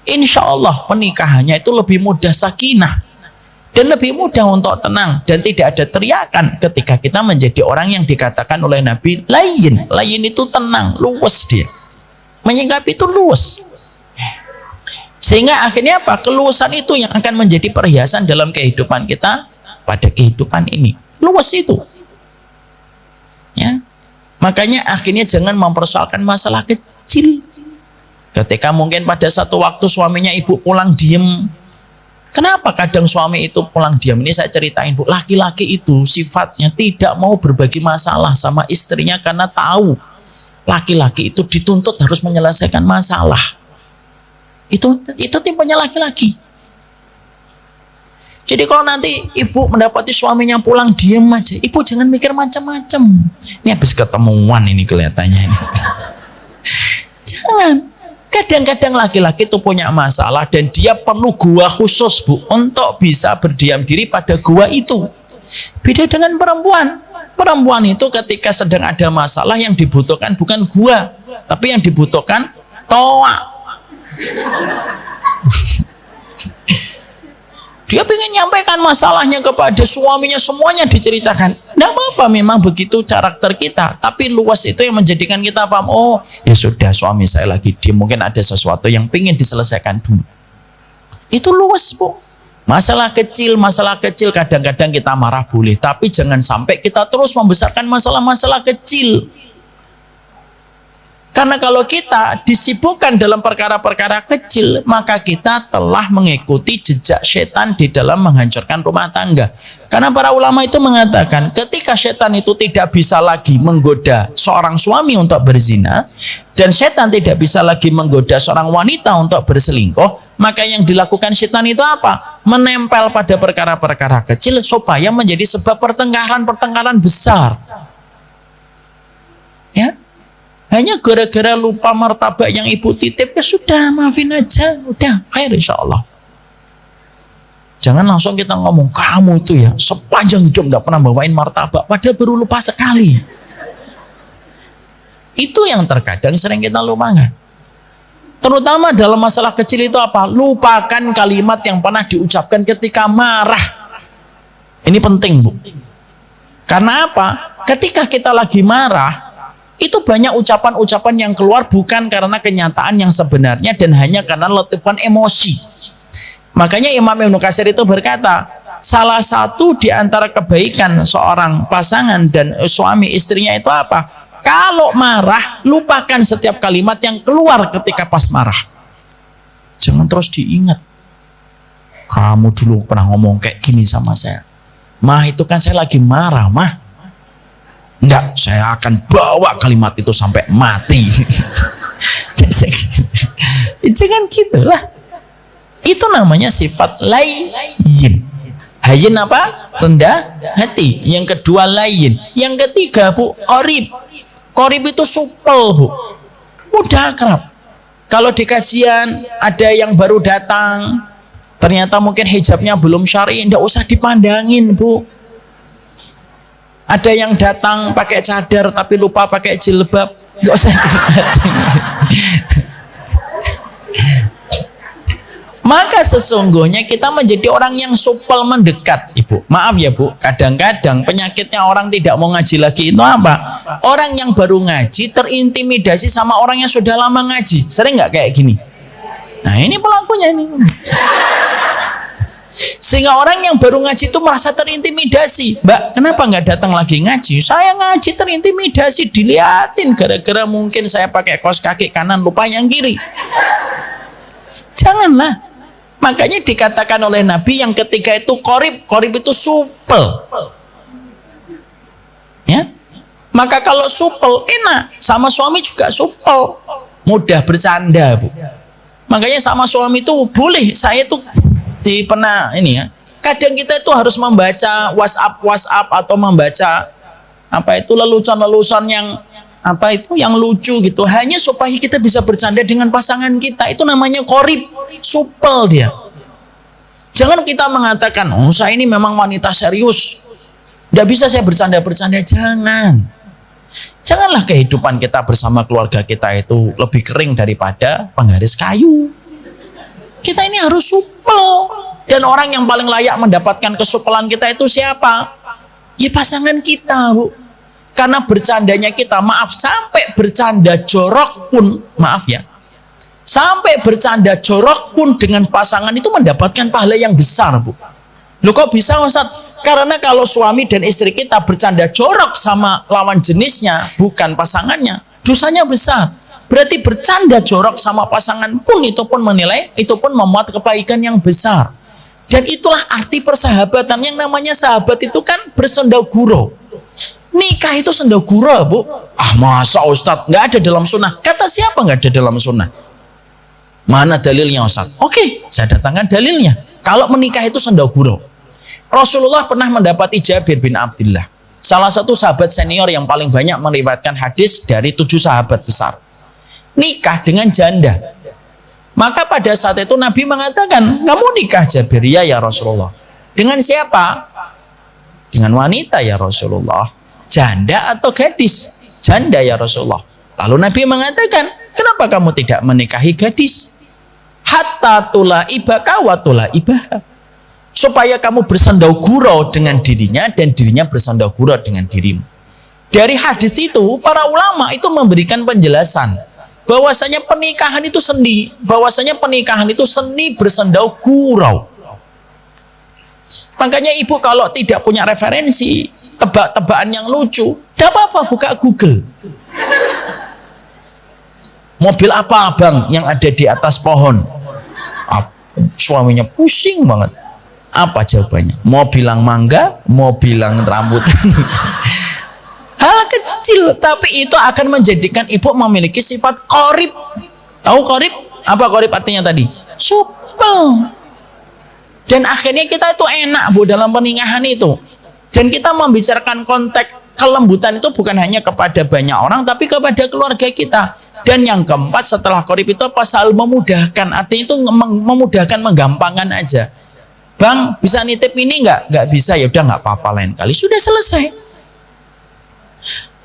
insya Allah pernikahannya itu lebih mudah sakinah dan lebih mudah untuk tenang, dan tidak ada teriakan ketika kita menjadi orang yang dikatakan oleh Nabi layin. Layin itu tenang, luwes dia. Menyingkapi itu luwes. Sehingga akhirnya apa? Keluasan itu yang akan menjadi perhiasan dalam kehidupan kita pada kehidupan ini. Luas itu. Ya. Makanya akhirnya jangan mempersoalkan masalah kecil. Ketika mungkin pada satu waktu suaminya ibu pulang diem. Kenapa kadang suami itu pulang diam? Ini saya ceritain, Bu. Laki-laki itu sifatnya tidak mau berbagi masalah sama istrinya karena tahu laki-laki itu dituntut harus menyelesaikan masalah. Itu tipenya laki-laki. Jadi kalau nanti ibu mendapati suaminya pulang diem aja, ibu jangan mikir macam-macam. Ini habis ketemuan ini kelihatannya ini. Jangan. Kadang-kadang laki-laki itu punya masalah dan dia perlu gua khusus, Bu, untuk bisa berdiam diri pada gua itu. Beda dengan perempuan. Perempuan itu ketika sedang ada masalah yang dibutuhkan bukan gua, tapi yang dibutuhkan toa. Dia pengen nyampaikan masalahnya kepada suaminya, semuanya diceritakan. Tidak apa-apa, memang begitu karakter kita. Tapi luas itu yang menjadikan kita paham, oh ya sudah, suami saya lagi diem, mungkin ada sesuatu yang pengen diselesaikan dulu. Itu luas, Bu. Masalah kecil kadang-kadang kita marah boleh, tapi jangan sampai kita terus membesarkan masalah-masalah kecil. Karena kalau kita disibukkan dalam perkara-perkara kecil, maka kita telah mengikuti jejak setan di dalam menghancurkan rumah tangga. Karena para ulama itu mengatakan, ketika setan itu tidak bisa lagi menggoda seorang suami untuk berzina, dan setan tidak bisa lagi menggoda seorang wanita untuk berselingkuh, maka yang dilakukan setan itu apa? Menempel pada perkara-perkara kecil supaya menjadi sebab pertengkaran-pertengkaran besar. Ya. Hanya gara-gara lupa martabak yang ibu titip, ya sudah, maafin aja, udah, khair insya Allah. Jangan langsung kita ngomong, kamu itu ya sepanjang hidup gak pernah bawain martabak, padahal baru lupa sekali. Itu yang terkadang sering kita lupakan. Terutama dalam masalah kecil itu apa? Lupakan kalimat yang pernah diucapkan ketika marah. Ini penting, Bu. Karena apa? Ketika kita lagi marah, itu banyak ucapan-ucapan yang keluar bukan karena kenyataan yang sebenarnya dan hanya karena letupan emosi. Makanya Imam Ibnu Katsir itu berkata, salah satu di antara kebaikan seorang pasangan dan suami istrinya itu apa? Kalau marah, lupakan setiap kalimat yang keluar ketika pas marah. Jangan terus diingat. Kamu dulu pernah ngomong kayak gini sama saya. Mah, itu kan saya lagi marah, Mah. Enggak, saya akan bawa kalimat itu sampai mati. Jangan gitulah. Itu namanya sifat layin. Hayin apa? Rendah hati. Yang kedua layin. Yang ketiga, Bu, qorib. Qorib itu supel, Bu. Mudah akrab. Kalau di kajian ada yang baru datang, ternyata mungkin hijabnya belum syar'i, enggak usah dipandangin, Bu. Ada yang datang pakai cadar tapi lupa pakai jilbab, nggak usah dilihatin. Maka sesungguhnya kita menjadi orang yang supel mendekat, Ibu. Maaf ya, Bu, kadang-kadang penyakitnya orang tidak mau ngaji lagi itu apa? Orang yang baru ngaji terintimidasi sama orang yang sudah lama ngaji. Sering nggak kayak gini? Nah, ini pelakunya ini. Sehingga orang yang baru ngaji itu merasa terintimidasi. Mbak, kenapa nggak datang lagi ngaji? Saya ngaji terintimidasi, diliatin gara-gara mungkin saya pakai kaos kaki kanan lupa yang kiri. Janganlah. Makanya dikatakan oleh Nabi yang ketiga itu qorib. Qorib itu supel. Ya. Maka kalau supel enak, sama suami juga supel, mudah bercanda, Bu. Makanya sama suami itu boleh. Saya tuh pernah ini ya, kadang kita itu harus membaca WhatsApp atau membaca apa itu lelucon yang apa itu yang lucu gitu, hanya supaya kita bisa bercanda dengan pasangan kita. Itu namanya qorib, supel dia. Jangan kita mengatakan, oh saya ini memang wanita serius, tidak bisa saya bercanda-bercanda. Janganlah kehidupan kita bersama keluarga kita itu lebih kering daripada penggaris kayu. Kita ini harus supel. Dan orang yang paling layak mendapatkan kesupelan kita itu siapa? Ya pasangan kita, Bu. Karena bercandanya kita, maaf, sampai bercanda jorok pun, maaf ya, sampai bercanda jorok pun dengan pasangan itu mendapatkan pahala yang besar, Bu. Loh kok bisa, Ustaz? Karena kalau suami dan istri kita bercanda jorok sama lawan jenisnya, bukan pasangannya, dosanya besar. Berarti bercanda jorok sama pasangan pun itu pun menilai, itu pun memuat kebaikan yang besar. Dan itulah arti persahabatan. Yang namanya sahabat itu kan bersendaguro. Nikah itu sendaguro, Bu. Ah masa Ustadz? Nggak ada dalam sunnah. Kata siapa nggak ada dalam sunnah? Mana dalilnya Ustadz? Oke, saya datangkan dalilnya. Kalau menikah itu sendaguro. Rasulullah pernah mendapati Jabir bin Abdullah, salah satu sahabat senior yang paling banyak meriwayatkan hadis dari 7 sahabat besar, nikah dengan janda. Maka pada saat itu Nabi mengatakan, kamu nikah Jabir? Ya Rasulullah. Dengan siapa? Dengan wanita ya Rasulullah. Janda atau gadis? Janda ya Rasulullah. Lalu Nabi mengatakan, kenapa kamu tidak menikahi gadis? Hatta tulaibaka wa tulaibaha. Supaya kamu bersendagurau dengan dirinya dan dirinya bersendagurau dengan dirimu. Dari hadis itu para ulama itu memberikan penjelasan bahwasanya pernikahan itu seni, bersendagurau. Makanya ibu kalau tidak punya referensi, tebak-tebakan yang lucu, tidak apa-apa, buka Google. Mobil apa abang yang ada di atas pohon? Suaminya pusing banget. Apa jawabannya? Mau bilang mangga, mau bilang rambutan. Hal kecil, tapi itu akan menjadikan ibu memiliki sifat qorib. Tahu qorib? Apa qorib artinya tadi? Supel. Dan akhirnya kita itu enak, Bu, dalam pernikahan itu. Dan kita membicarakan konteks kelembutan itu bukan hanya kepada banyak orang, tapi kepada keluarga kita. Dan yang keempat setelah qorib itu apa? Selalu memudahkan. Artinya itu memudahkan, menggampangkan aja. Bang, bisa nitip ini nggak bisa, ya udah nggak apa-apa, lain kali, sudah selesai.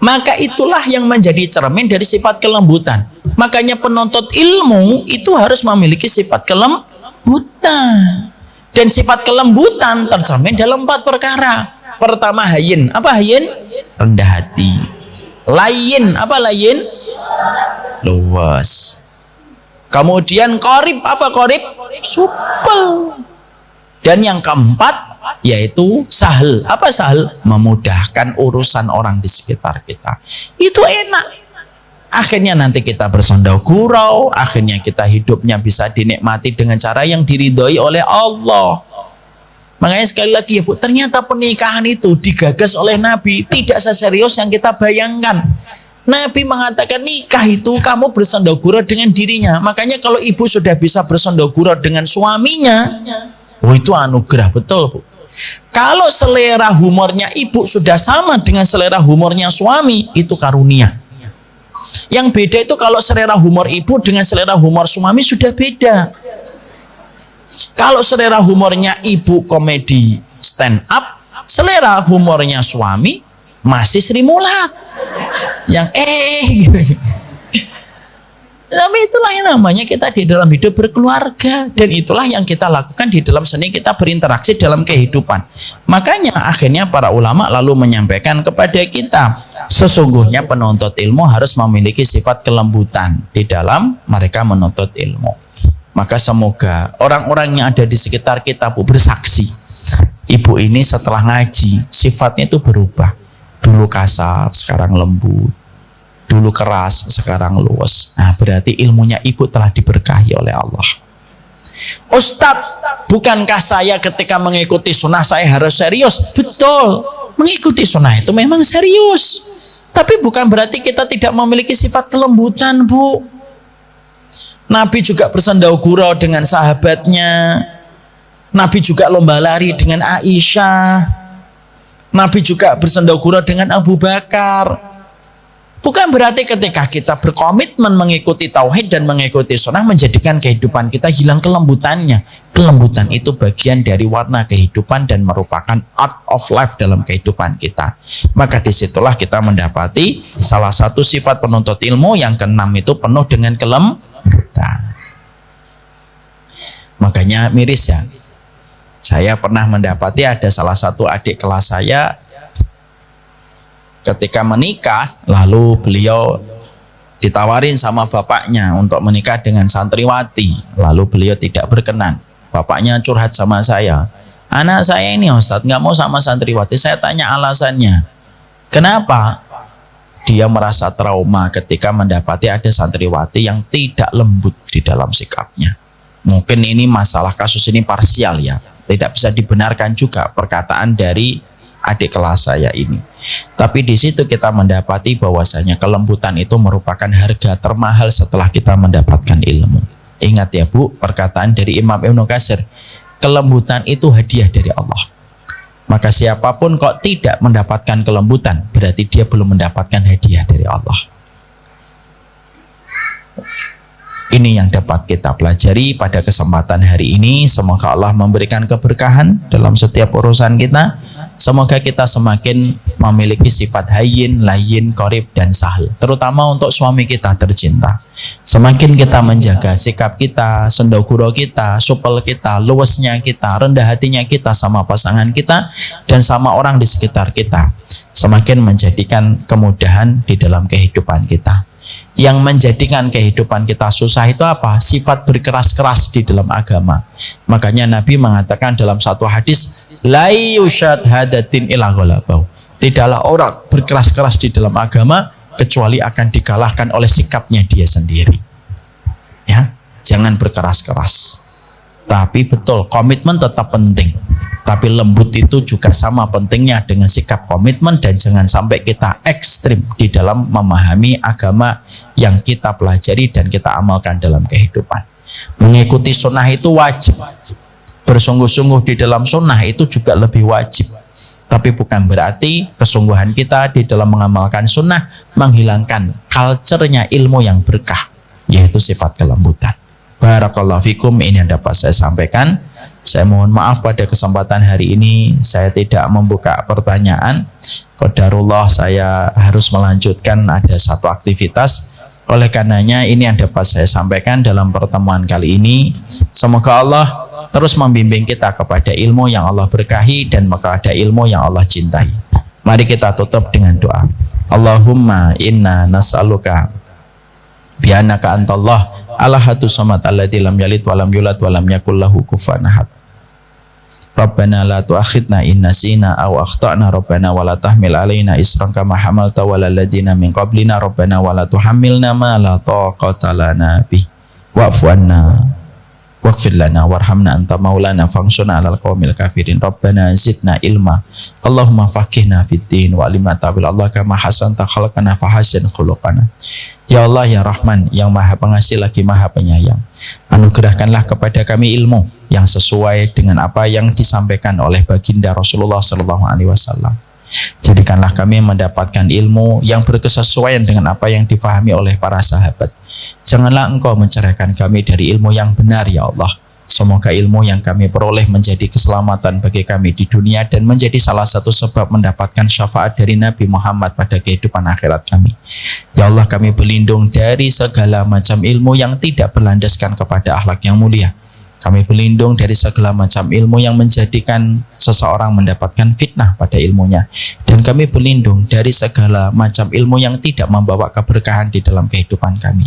Maka itulah yang menjadi cermin dari sifat kelembutan. Makanya penuntut ilmu itu harus memiliki sifat kelembutan. Dan sifat kelembutan tercermin dalam 4 perkara. Pertama hayyin. Apa hayyin? Rendah hati. Layyin. Apa layyin? Luas. Kemudian qorib. Apa qorib? Supel. Dan yang keempat yaitu sahal. Apa sahal? Memudahkan urusan orang di sekitar kita. Itu enak. Akhirnya nanti kita bersendagurau, akhirnya kita hidupnya bisa dinikmati dengan cara yang diridhoi oleh Allah. Makanya sekali lagi ya Bu, ternyata pernikahan itu digagas oleh Nabi tidak seserius yang kita bayangkan. Nabi mengatakan nikah itu kamu bersendagurau dengan dirinya. Makanya kalau ibu sudah bisa bersendagurau dengan suaminya, oh itu anugerah betul Bu. Kalau selera humornya ibu sudah sama dengan selera humornya suami, itu karunia. Yang beda itu kalau selera humor ibu dengan selera humor suami sudah beda. Kalau selera humornya ibu komedi stand up, selera humornya suami masih Sri Mulat. Yang gitu. Tapi itulah yang namanya kita di dalam hidup berkeluarga, dan itulah yang kita lakukan di dalam seni kita berinteraksi dalam kehidupan. Makanya akhirnya para ulama lalu menyampaikan kepada kita, sesungguhnya penuntut ilmu harus memiliki sifat kelembutan di dalam mereka menuntut ilmu. Maka semoga orang-orang yang ada di sekitar kita Bu bersaksi, ibu ini setelah ngaji sifatnya itu berubah. Dulu kasar, sekarang lembut. Dulu keras, sekarang luas. Nah, berarti ilmunya ibu telah diberkahi oleh Allah. Ustadz, bukankah saya ketika mengikuti sunnah saya harus serius? Betul, mengikuti sunnah itu memang serius. Tapi bukan berarti kita tidak memiliki sifat kelembutan, Bu. Nabi juga bersendagurau dengan sahabatnya. Nabi juga lomba lari dengan Aisyah. Nabi juga bersendagurau dengan Abu Bakar. Bukan berarti ketika kita berkomitmen mengikuti tauhid dan mengikuti sunnah menjadikan kehidupan kita hilang kelembutannya. Kelembutan itu bagian dari warna kehidupan dan merupakan art of life dalam kehidupan kita. Maka disitulah kita mendapati salah satu sifat penuntut ilmu yang keenam itu penuh dengan kelembutan. Makanya miris ya. Saya pernah mendapati ada salah satu adik kelas saya ketika menikah, lalu beliau ditawarin sama bapaknya untuk menikah dengan santriwati, lalu beliau tidak berkenan. Bapaknya curhat sama saya, anak saya ini Ustadz nggak mau sama santriwati. Saya tanya alasannya, kenapa? Dia merasa trauma ketika mendapati ada santriwati yang tidak lembut di dalam sikapnya. Mungkin ini masalah kasus ini parsial ya, tidak bisa dibenarkan juga perkataan dari adik kelas saya ini. Tapi di situ kita mendapati bahwasanya kelembutan itu merupakan harga termahal setelah kita mendapatkan ilmu. Ingat ya Bu, perkataan dari Imam Ibnu Katsir, kelembutan itu hadiah dari Allah. Maka siapapun kok tidak mendapatkan kelembutan, berarti dia belum mendapatkan hadiah dari Allah. Ini yang dapat kita pelajari pada kesempatan hari ini. Semoga Allah memberikan keberkahan dalam setiap urusan kita. Semoga kita semakin memiliki sifat hayyin, layyin, qorib, dan sahal. Terutama untuk suami kita tercinta. Semakin kita menjaga sikap kita, sendoguro kita, supel kita, luwesnya kita, rendah hatinya kita sama pasangan kita, dan sama orang di sekitar kita, semakin menjadikan kemudahan di dalam kehidupan kita. Yang menjadikan kehidupan kita susah itu apa? Sifat berkeras-keras di dalam agama. Makanya Nabi mengatakan dalam satu hadis, la yushad hadatin ila ghalabau. Tidaklah orang berkeras-keras di dalam agama kecuali akan dikalahkan oleh sikapnya dia sendiri. Ya, jangan berkeras-keras. Tapi betul, komitmen tetap penting. Tapi lembut itu juga sama pentingnya dengan sikap komitmen, dan jangan sampai kita ekstrim di dalam memahami agama yang kita pelajari dan kita amalkan dalam kehidupan. Mengikuti sunnah itu wajib. Bersungguh-sungguh di dalam sunnah itu juga lebih wajib. Tapi bukan berarti kesungguhan kita di dalam mengamalkan sunnah menghilangkan culture-nya ilmu yang berkah, yaitu sifat kelembutan. Barakallahu fikum, ini yang dapat saya sampaikan. Saya mohon maaf pada kesempatan hari ini saya tidak membuka pertanyaan. Qadarullah saya harus melanjutkan ada satu aktivitas. Oleh karenanya ini yang dapat saya sampaikan dalam pertemuan kali ini. Semoga Allah terus membimbing kita kepada ilmu yang Allah berkahi dan kepada ilmu yang Allah cintai. Mari kita tutup dengan doa. Allahumma inna nas'aluka bi'annaka antallah Al-Ahadu samad alladzi lam yalid wa lam yulad wa lam yakul lahu kufuwan ahad. Rabbana la tu'akhidna in nasina aw akhtana Rabbana wa la tahmil alaina isran kama hamalta 'alal ladzina min qablina Rabbana wa la tuhammilna ma la taqata lana bih wa'fu anna waghfir lana warhamna anta maulana fansurna 'alal qaumil kafirin. Rabbana zidna ilma Allahumma faqihna fid din wa alimna ta'wil Allah kama hasanta khalaqana fa hasin khuluqana. Ya Allah ya Rahman, yang Maha Pengasih lagi Maha Penyayang, anugerahkanlah kepada kami ilmu yang sesuai dengan apa yang disampaikan oleh baginda Rasulullah SAW. Jadikanlah kami mendapatkan ilmu yang berkesesuaian dengan apa yang difahami oleh para sahabat. Janganlah Engkau mencerahkan kami dari ilmu yang benar ya Allah. Semoga ilmu yang kami peroleh menjadi keselamatan bagi kami di dunia dan menjadi salah satu sebab mendapatkan syafaat dari Nabi Muhammad pada kehidupan akhirat kami. Ya Allah, kami berlindung dari segala macam ilmu yang tidak berlandaskan kepada akhlak yang mulia. Kami berlindung dari segala macam ilmu yang menjadikan seseorang mendapatkan fitnah pada ilmunya. Dan kami berlindung dari segala macam ilmu yang tidak membawa keberkahan di dalam kehidupan kami.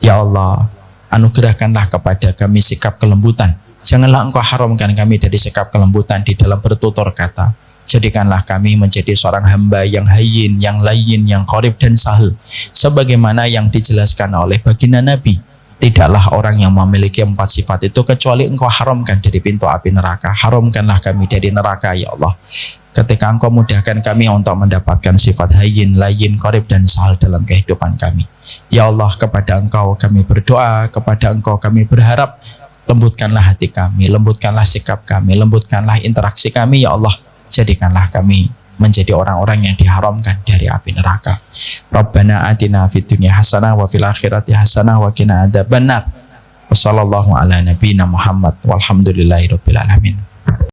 Ya Allah, anugerahkanlah kepada kami sikap kelembutan. Janganlah Engkau haramkan kami dari sikap kelembutan di dalam bertutur kata. Jadikanlah kami menjadi seorang hamba yang hayyin, yang layyin, yang qorib dan sahal. Sebagaimana yang dijelaskan oleh baginda Nabi. Tidaklah orang yang memiliki 4 sifat itu kecuali Engkau haramkan dari pintu api neraka. Haramkanlah kami dari neraka ya Allah. Ketika Engkau mudahkan kami untuk mendapatkan sifat hayyin, layyin, qorib dan sahal dalam kehidupan kami. Ya Allah, kepada Engkau kami berdoa, kepada Engkau kami berharap. Lembutkanlah hati kami, lembutkanlah sikap kami, lembutkanlah interaksi kami ya Allah. Jadikanlah kami menjadi orang-orang yang diharamkan dari api neraka. Rabbana atina fid dunya hasanah wa fil akhirati hasanah wa qina adzabannar. Wassallallahu ala nabiyyina Muhammad walhamdulillahi rabbil alamin.